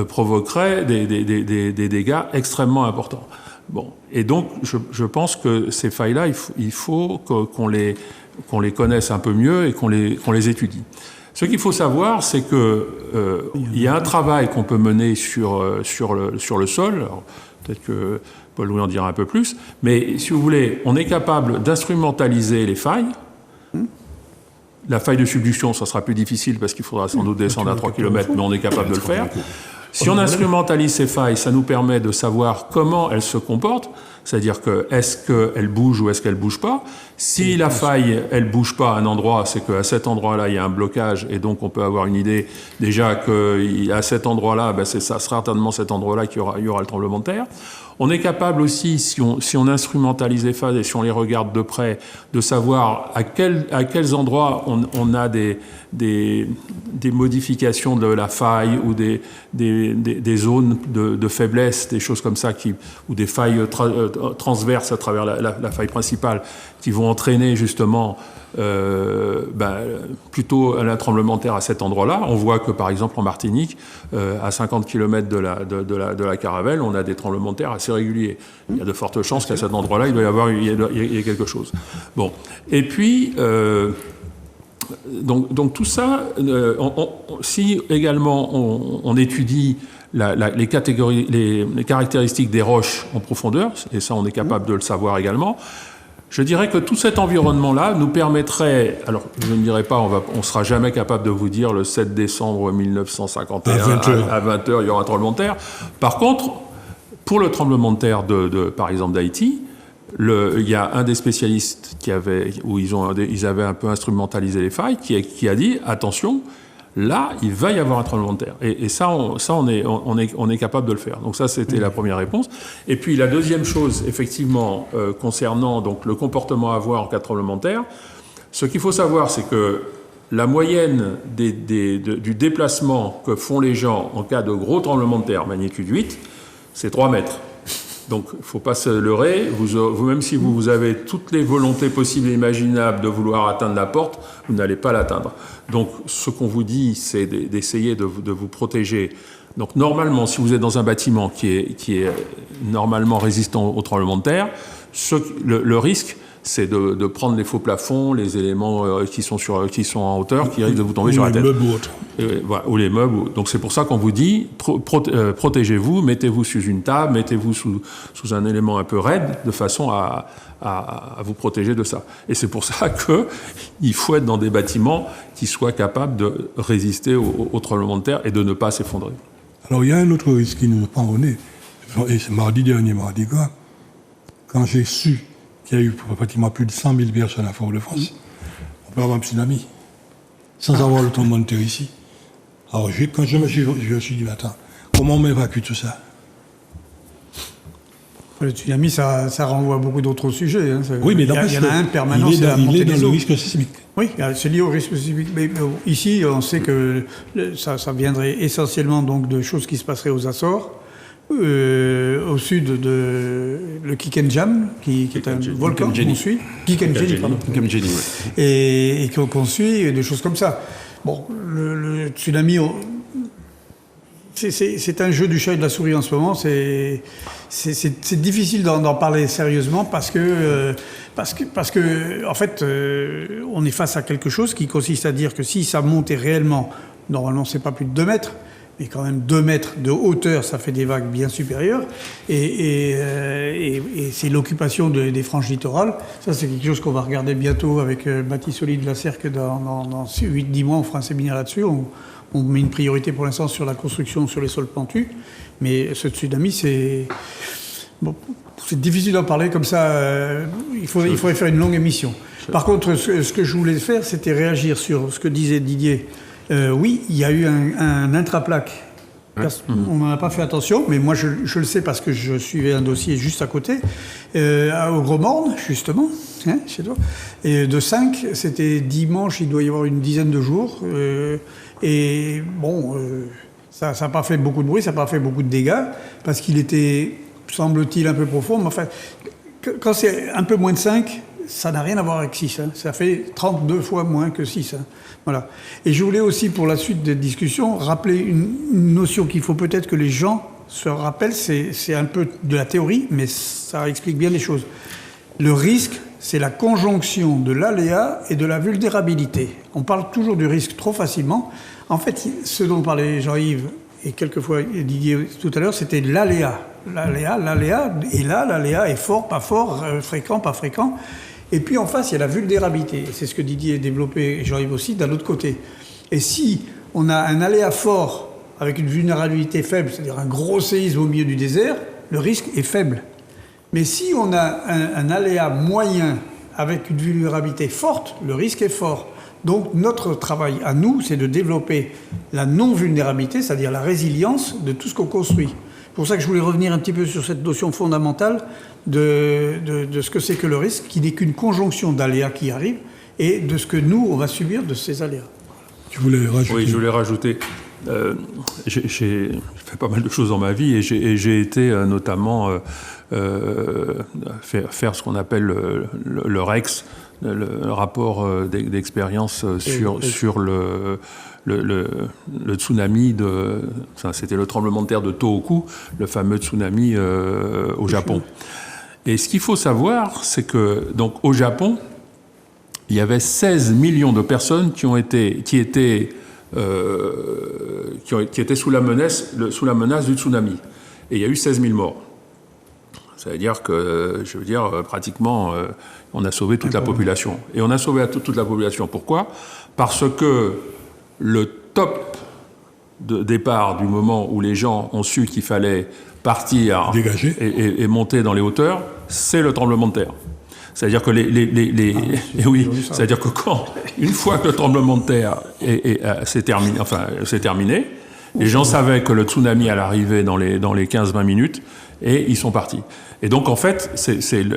provoqueraient des dégâts extrêmement importants. Bon. Et donc, je pense que ces failles-là, il faut qu'on les connaisse un peu mieux et qu'on les étudie. Ce qu'il faut savoir, c'est que il y a un travail qu'on peut mener sur le sol. Alors, peut-être que Paul-Louis en dira un peu plus. Mais si vous voulez, on est capable d'instrumentaliser les failles. La faille de subduction, ça sera plus difficile parce qu'il faudra sans doute descendre à 3 km, mais on est capable de le faire. Si on instrumentalise ces failles, ça nous permet de savoir comment elles se comportent, c'est-à-dire que est-ce qu'elles bougent ou est-ce qu'elles ne bougent pas. Si la faille, elle ne bouge pas à un endroit, c'est qu'à cet endroit-là, il y a un blocage, et donc on peut avoir une idée déjà qu'à cet endroit-là, c'est certainement cet endroit-là qu'il y aura le tremblement de terre. On est capable aussi, si on instrumentalise les phases et si on les regarde de près, de savoir à quels endroits on a des modifications de la faille ou des zones de faiblesse, des choses comme ça, ou des failles transverses à travers la faille principale qui vont entraîner justement plutôt un tremblement de terre à cet endroit-là. On voit que par exemple en Martinique, à 50 km de la Caravelle, on a des tremblements de terre assez réguliers. Il y a de fortes chances qu'à cet endroit-là, il y ait quelque chose. Bon. Et puis, donc tout ça, si également on étudie les caractéristiques des roches en profondeur, et ça on est capable de le savoir également, je dirais que tout cet environnement-là nous permettrait, alors je ne dirais pas, on ne sera jamais capable de vous dire le 7 décembre 1951 à 20h il y aura un tremblement de terre. Par contre, pour le tremblement de terre par exemple d'Haïti, il y a un des spécialistes ils avaient un peu instrumentalisé les failles, qui a dit attention, là il va y avoir un tremblement de terre. Et ça on est capable de le faire. Donc ça c'était la première réponse. Et puis la deuxième chose, effectivement, concernant donc le comportement à avoir en cas de tremblement de terre, ce qu'il faut savoir, c'est que la moyenne du déplacement que font les gens en cas de gros tremblement de terre, magnitude 8, c'est 3 mètres. Donc, il ne faut pas se leurrer. Même si vous avez toutes les volontés possibles et imaginables de vouloir atteindre la porte, vous n'allez pas l'atteindre. Donc, ce qu'on vous dit, c'est d'essayer de vous protéger Donc normalement, si vous êtes dans un bâtiment qui est normalement résistant au tremblement de terre, le risque, c'est de prendre les faux plafonds, les éléments qui sont en hauteur, qui risquent de vous tomber sur la tête. Les meubles ou autres. Voilà, ou les meubles. Donc c'est pour ça qu'on vous dit, protégez-vous, mettez-vous sous une table, mettez-vous sous un élément un peu raide, de façon à vous protéger de ça. Et c'est pour ça qu'il faut être dans des bâtiments qui soient capables de résister au tremblement de terre et de ne pas s'effondrer. Alors il y a un autre risque qui nous prend au nez. Et c'est mardi dernier, mardi gras, quand j'ai su qu'il y a eu pratiquement plus de 100 000 personnes à Fort-de-France, on peut avoir un tsunami, sans avoir le tremblement de terre ici. Alors quand je me suis dit, attends, comment on m'évacue tout ça? Le tsunami, ça renvoie à beaucoup d'autres sujets. Hein. Oui, mais il y en a un permanent, c'est la montée il est dans des le eaux. risque sismique. Oui, c'est lié au risque sismique. Mais ici, on sait que ça viendrait essentiellement donc de choses qui se passeraient aux Açores, au sud de le Kikenjam, qui est un volcan qu'on suit. Kikenjeli, pardon. Kikenjeli, ouais. Et qu'on suit, et des choses comme ça. Bon, le tsunami... C'est un jeu du chat et de la souris en ce moment. C'est difficile d'en parler sérieusement parce que en fait, on est face à quelque chose qui consiste à dire que si ça montait réellement, normalement, c'est pas plus de 2 mètres, mais quand même 2 mètres de hauteur, ça fait des vagues bien supérieures. Et c'est l'occupation des franges littorales. Ça, c'est quelque chose qu'on va regarder bientôt avec Baptiste Oli de la Cerque dans 8-10 mois. On fera un séminaire là-dessus. On met une priorité pour l'instant sur la construction sur les sols pentus, mais ce tsunami, c'est difficile d'en parler comme ça. Il faudrait faire une longue émission. Par contre, ce que je voulais faire, c'était réagir sur ce que disait Didier. Oui, il y a eu un intraplaque. On n'en a pas fait attention, mais moi je le sais parce que je suivais un dossier juste à côté, au Gros-Morne, justement, hein, chez toi. Et de 5, c'était dimanche, il doit y avoir une dizaine de jours. Et bon, ça n'a pas fait beaucoup de bruit, ça n'a pas fait beaucoup de dégâts, parce qu'il était, semble-t-il, un peu profond. Mais enfin, quand c'est un peu moins de 5, ça n'a rien à voir avec 6. Hein. Ça fait 32 fois moins que 6. Hein. Voilà. Et je voulais aussi, pour la suite des discussions, rappeler une notion qu'il faut peut-être que les gens se rappellent. C'est un peu de la théorie, mais ça explique bien les choses. Le risque, c'est la conjonction de l'aléa et de la vulnérabilité. On parle toujours du risque trop facilement. En fait, ce dont parlait Jean-Yves et quelquefois Didier tout à l'heure, c'était l'aléa. L'aléa, et là, l'aléa est fort, pas fort, fréquent, pas fréquent. Et puis en face, il y a la vulnérabilité. C'est ce que Didier a développé, et Jean-Yves aussi, d'un autre côté. Et si on a un aléa fort avec une vulnérabilité faible, c'est-à-dire un gros séisme au milieu du désert, le risque est faible. Mais si on a un aléa moyen avec une vulnérabilité forte, le risque est fort. Donc notre travail à nous, c'est de développer la non-vulnérabilité, c'est-à-dire la résilience de tout ce qu'on construit. C'est pour ça que je voulais revenir un petit peu sur cette notion fondamentale de ce que c'est que le risque, qui n'est qu'une conjonction d'aléas qui arrivent, et de ce que nous, on va subir de ces aléas. Tu voulais rajouter? Oui, je voulais rajouter. J'ai fait pas mal de choses dans ma vie et j'ai été notamment faire ce qu'on appelle le REX, le rapport d'expérience sur le tsunami c'était le tremblement de terre de Tohoku, le fameux tsunami au Japon. Et ce qu'il faut savoir, c'est que donc au Japon, il y avait 16 millions de personnes qui étaient sous la menace du tsunami. Et il y a eu 16 000 morts. Ça veut dire que, pratiquement, on a sauvé toute la population. Et on a sauvé toute la population. Pourquoi ? Parce que le top de départ du moment où les gens ont su qu'il fallait partir et monter dans les hauteurs, c'est le tremblement de terre. C'est-à-dire que c'est-à-dire que une fois que le tremblement de terre s'est terminé, les gens savaient que le tsunami allait arriver dans les 15-20 minutes et ils sont partis. Et donc en fait,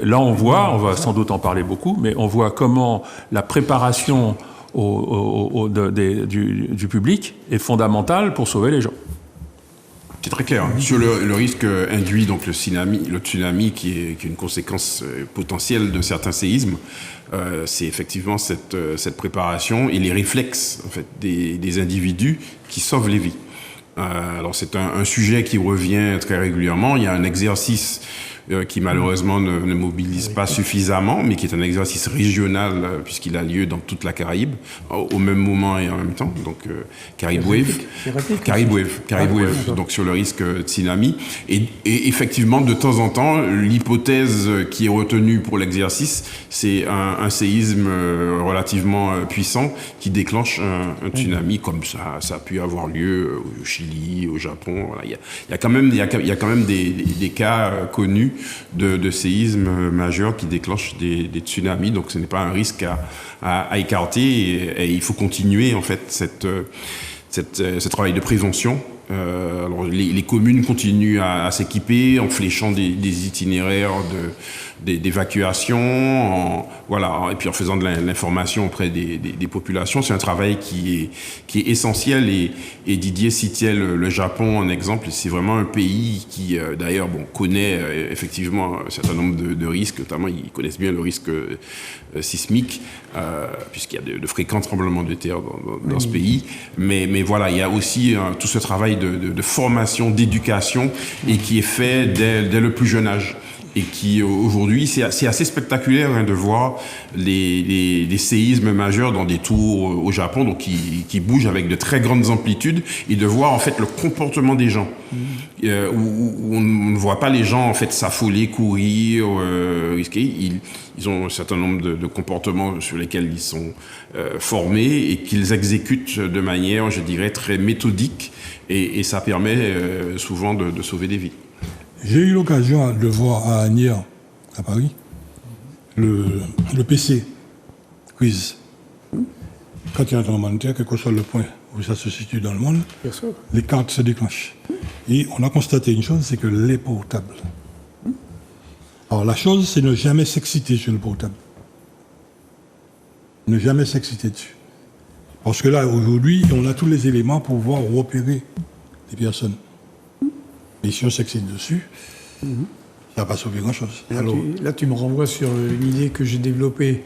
là on va sans doute en parler beaucoup, mais on voit comment la préparation du public est fondamentale pour sauver les gens. C'est très clair. Sur le risque induit, donc le tsunami qui est une conséquence potentielle de certains séismes, c'est effectivement cette préparation et les réflexes en fait, des individus qui sauvent les vies. Alors c'est un sujet qui revient très régulièrement. Il y a un exercice qui malheureusement ne mobilise pas suffisamment, mais qui est un exercice régional puisqu'il a lieu dans toute la Caraïbe au même moment et en même temps. Donc Caribe Wave, donc sur le risque de tsunami. Et effectivement, de temps en temps, l'hypothèse qui est retenue pour l'exercice, c'est un séisme relativement puissant qui déclenche un tsunami, comme ça a pu avoir lieu au Chili, au Japon. Voilà. Il y a quand même des cas connus de séismes majeurs qui déclenchent des tsunamis, donc ce n'est pas un risque à écarter et il faut continuer en fait ce travail de prévention. Alors les communes continuent à s'équiper en fléchant des itinéraires d'évacuation, voilà, et puis en faisant de l'information auprès des populations. C'est un travail qui est essentiel et Didier citait le Japon en exemple. C'est vraiment un pays qui d'ailleurs connaît effectivement un certain nombre de risques, notamment ils connaissent bien le risque sismique puisqu'il y a de fréquents tremblements de terre dans ce pays. Mais voilà, il y a aussi tout ce travail de formation, d'éducation et qui est fait dès le plus jeune âge. Et qui, aujourd'hui, c'est assez spectaculaire de voir les séismes majeurs dans des tours au Japon, donc qui bougent avec de très grandes amplitudes, et de voir en fait le comportement des gens, où on ne voit pas les gens en fait s'affoler, courir, risquer. Ils ont un certain nombre de comportements sur lesquels ils sont formés et qu'ils exécutent de manière, je dirais, très méthodique, et ça permet souvent de sauver des vies. J'ai eu l'occasion de voir à Agnières, à Paris, le PC, quiz. Quand il y a un tremblement de terre, quel que soit le point où ça se situe dans le monde, les cartes se déclenchent. Et on a constaté une chose, c'est que les portables. Alors la chose, c'est ne jamais s'exciter sur le portable. Ne jamais s'exciter dessus. Parce que là, aujourd'hui, on a tous les éléments pour pouvoir repérer les personnes. Et si on s'excite dessus, ça ne va pas sauver grand-chose. Là, tu me renvoies sur une idée que j'ai développée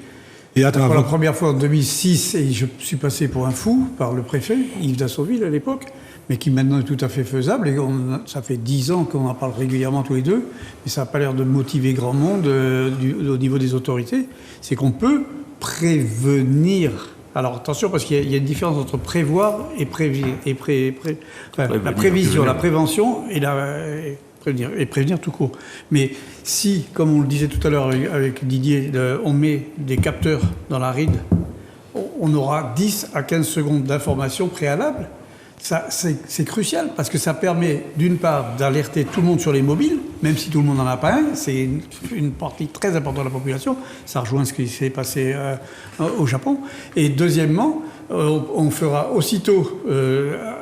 pour la première fois en 2006, et je suis passé pour un fou par le préfet, Yves Dassauville à l'époque, mais qui maintenant est tout à fait faisable. Et ça fait 10 ans qu'on en parle régulièrement tous les deux, mais ça n'a pas l'air de motiver grand monde au niveau des autorités. C'est qu'on peut prévenir. Alors attention, parce qu'il y a une différence entre prévoir et prévenir. La prévision, la prévention et prévenir tout court. Mais si, comme on le disait tout à l'heure avec Didier, on met des capteurs dans la ride, on aura 10 à 15 secondes d'information préalable. Ça, c'est crucial parce que ça permet d'une part d'alerter tout le monde sur les mobiles, même si tout le monde n'en a pas un, c'est une partie très importante de la population, ça rejoint ce qui s'est passé au Japon. Et deuxièmement, on fera aussitôt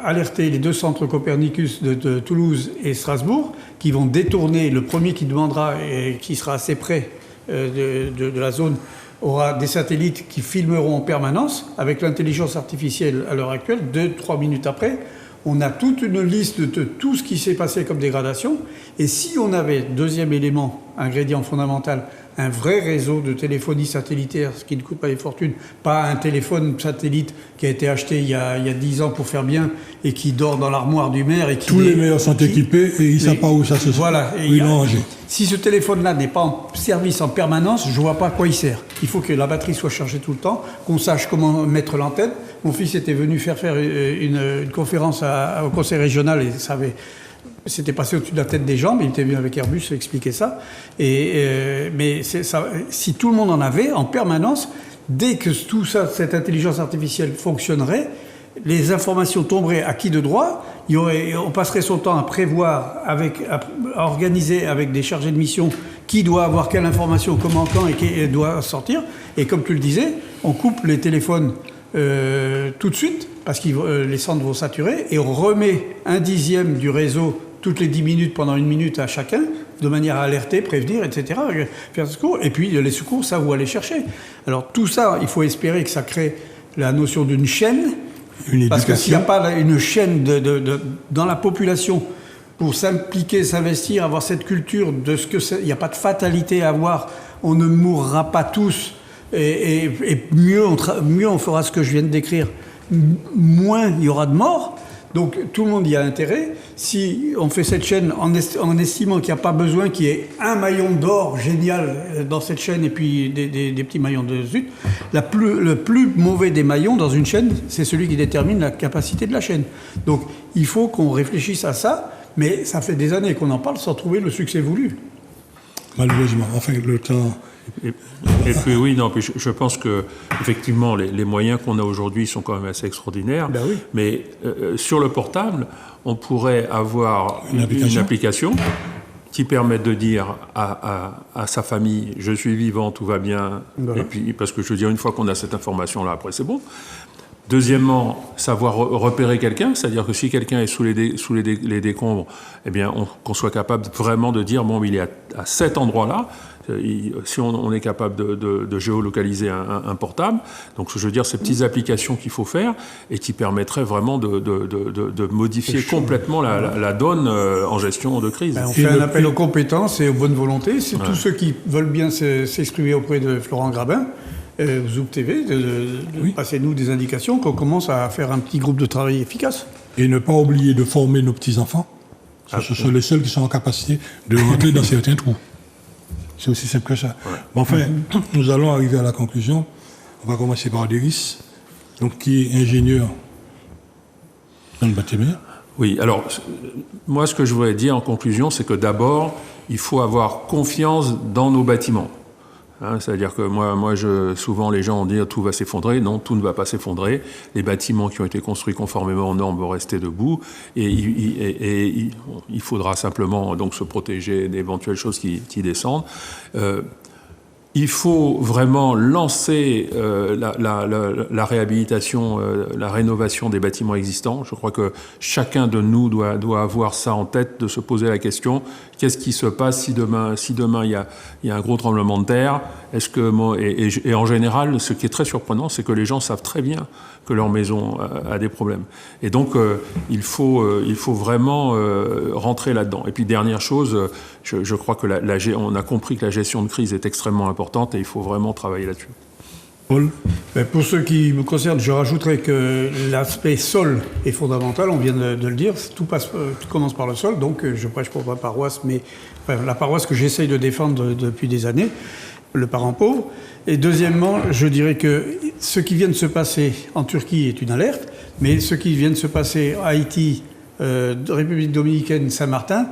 alerter les deux centres Copernicus de Toulouse et Strasbourg qui vont détourner, le premier qui demandera et qui sera assez près de la zone aura des satellites qui filmeront en permanence. Avec l'intelligence artificielle à l'heure actuelle, 2-3 minutes après, on a toute une liste de tout ce qui s'est passé comme dégradation. Et si on avait, deuxième élément, ingrédient fondamental, un vrai réseau de téléphonie satellitaire, ce qui ne coûte pas des fortunes, pas un téléphone satellite qui a été acheté il y a 10 ans pour faire bien et qui dort dans l'armoire du maire. Et qui tous les meilleurs sont équipés et ils ne savent pas où ça se situe. Voilà. Ils l'ont rangé. Si ce téléphone-là n'est pas en service en permanence, je ne vois pas à quoi il sert. Il faut que la batterie soit chargée tout le temps, qu'on sache comment mettre l'antenne. Mon fils était venu faire une conférence au conseil régional et ça avait... C'était passé au-dessus de la tête des gens, mais il était venu avec Airbus expliquer ça. Mais si tout le monde en avait en permanence, dès que tout ça, cette intelligence artificielle fonctionnerait, les informations tomberaient à qui de droit. On passerait son temps à prévoir, à organiser avec des chargés de mission qui doit avoir quelle information, comment, quand et qui doit sortir. Et comme tu le disais, on coupe les téléphones tout de suite parce que les centres vont saturer et on remet 1/10 du réseau toutes les 10 minutes pendant 1 minute à chacun, de manière à alerter, prévenir, etc., faire des secours. Et puis les secours, ça, vous allez chercher. Alors tout ça, il faut espérer que ça crée la notion d'une chaîne, parce que s'il n'y a pas une chaîne dans la population pour s'impliquer, s'investir, avoir cette culture de ce que c'est, il n'y a pas de fatalité à avoir, on ne mourra pas tous, et mieux on fera ce que je viens de décrire, moins il y aura de morts. Donc tout le monde y a intérêt. Si on fait cette chaîne en estimant qu'il n'y a pas besoin qu'il y ait un maillon d'or génial dans cette chaîne et puis des petits maillons de zut, le plus mauvais des maillons dans une chaîne, c'est celui qui détermine la capacité de la chaîne. Donc il faut qu'on réfléchisse à ça, mais ça fait des années qu'on en parle sans trouver le succès voulu. Malheureusement, enfin, le temps... Et puis oui, non, puis je pense que effectivement les moyens qu'on a aujourd'hui sont quand même assez extraordinaires. Ben oui. Mais sur le portable, on pourrait avoir une application qui permet de dire à sa famille je suis vivant, tout va bien. Voilà. Et puis parce que je veux dire, une fois qu'on a cette information là, après c'est bon. Deuxièmement, savoir repérer quelqu'un, c'est-à-dire que si quelqu'un est sous les décombres, eh bien, qu'on soit capable vraiment de dire bon, il est à cet endroit-là. Si on est capable de géolocaliser un portable, donc je veux dire ces petites applications qu'il faut faire et qui permettraient vraiment de modifier complètement la donne en gestion de crise. On fait un appel aux compétences et aux bonnes volontés. C'est tous ceux qui veulent bien s'exprimer auprès de Florent Grabin, Zouk TV, passez-nous des indications qu'on commence à faire un petit groupe de travail efficace. Et ne pas oublier de former nos petits-enfants. Ce sont les seuls qui sont en capacité de rentrer dans certains trous. C'est aussi simple que ça. Ouais. Bon, enfin, nous allons arriver à la conclusion. On va commencer par Déris, donc qui est ingénieur dans le bâtiment. Oui, alors, moi, ce que je voudrais dire en conclusion, c'est que d'abord, il faut avoir confiance dans nos bâtiments. Hein, c'est-à-dire que souvent les gens disent tout va s'effondrer. Non, tout ne va pas s'effondrer. Les bâtiments qui ont été construits conformément aux normes vont rester debout et il faudra simplement donc se protéger d'éventuelles choses qui descendent. Il faut vraiment lancer la réhabilitation, la rénovation des bâtiments existants. Je crois que chacun de nous doit avoir ça en tête, de se poser la question qu'est-ce qui se passe si demain il y a un gros tremblement de terre. Et en général, ce qui est très surprenant, c'est que les gens savent très bien que leur maison a des problèmes. Et donc, il faut vraiment rentrer là-dedans. Et puis, dernière chose, je crois que on a compris que la gestion de crise est extrêmement importante et il faut vraiment travailler là-dessus. Paul ? Pour ce qui me concerne, je rajouterais que l'aspect sol est fondamental, on vient de le dire, tout commence par le sol, donc je prêche pour ma paroisse, mais la paroisse que j'essaye de défendre depuis des années, le parent pauvre. Et deuxièmement, je dirais que ce qui vient de se passer en Turquie est une alerte, mais ce qui vient de se passer à Haïti, République dominicaine, Saint-Martin,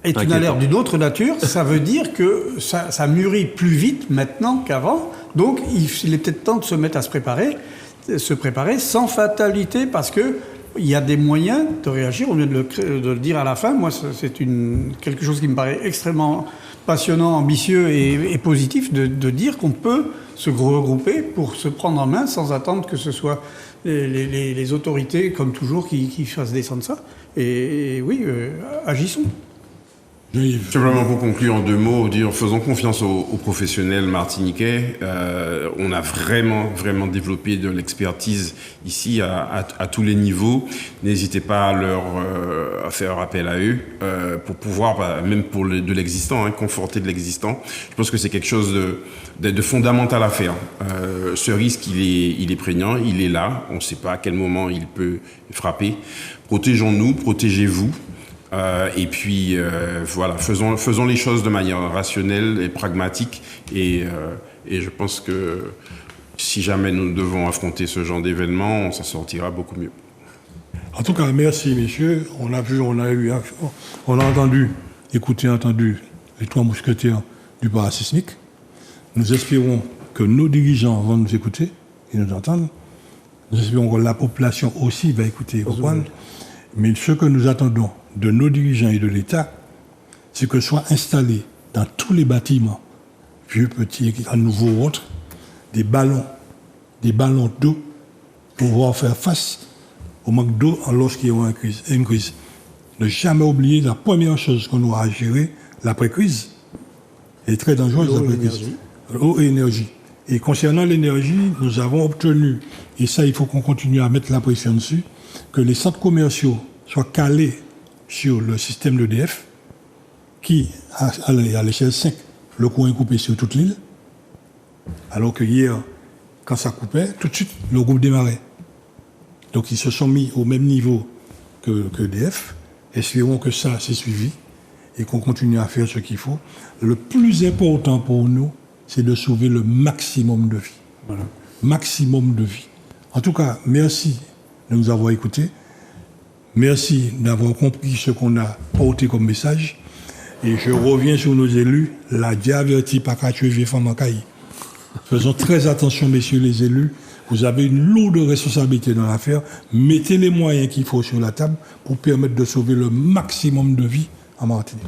est une alerte d'une autre nature. Ça veut dire que ça mûrit plus vite maintenant qu'avant. Donc, il est peut-être temps de se mettre à se préparer sans fatalité, parce que il y a des moyens de réagir. On vient de le dire à la fin. Moi, c'est quelque chose qui me paraît extrêmement passionnant, ambitieux et positif de dire qu'on peut se regrouper pour se prendre en main sans attendre que ce soit les autorités, comme toujours, qui fassent descendre ça. Et oui, agissons. Simplement pour conclure en 2 mots, faisons confiance aux professionnels martiniquais. On a vraiment développé de l'expertise ici à tous les niveaux. N'hésitez pas à faire appel à eux pour pouvoir, même pour de l'existant, conforter de l'existant. Je pense que c'est quelque chose de fondamental à faire. Ce risque, il est prégnant, il est là. On ne sait pas à quel moment il peut frapper. Protégeons-nous, protégez-vous. Et puis voilà, faisons les choses de manière rationnelle et pragmatique. Et je pense que si jamais nous devons affronter ce genre d'événement, on s'en sortira beaucoup mieux. En tout cas, merci messieurs. On a entendu les 3 mousquetaires du parasismique. Nous espérons que nos dirigeants vont nous écouter et nous entendre. Nous espérons que la population aussi va écouter et comprendre. Mais ce que nous attendons de nos dirigeants et de l'État, c'est que soient installés dans tous les bâtiments, vieux, petits, à nouveau autres, des ballons d'eau pour pouvoir faire face au manque d'eau lorsqu'il y aura une crise. Ne jamais oublier la première chose qu'on aura à gérer, l'après-crise, est très dangereuse, l'après-crise. L'eau et l'énergie. Et concernant l'énergie, nous avons obtenu, et ça il faut qu'on continue à mettre la pression dessus, que les centres commerciaux soient calés sur le système d'EDF, qui, à l'échelle 5, le courant est coupé sur toute l'île, alors que hier, quand ça coupait, tout de suite, le groupe démarrait. Donc ils se sont mis au même niveau que EDF. Espérons que ça s'est suivi et qu'on continue à faire ce qu'il faut. Le plus important pour nous, c'est de sauver le maximum de vies. Voilà. Maximum de vies. En tout cas, merci de nous avoir écoutés. Merci d'avoir compris ce qu'on a porté comme message. Et je reviens sur nos élus. La diaverti pas qu'à tuer femme en caille. Faisons très attention, messieurs les élus. Vous avez une lourde responsabilité dans l'affaire. Mettez les moyens qu'il faut sur la table pour permettre de sauver le maximum de vies en Martinique.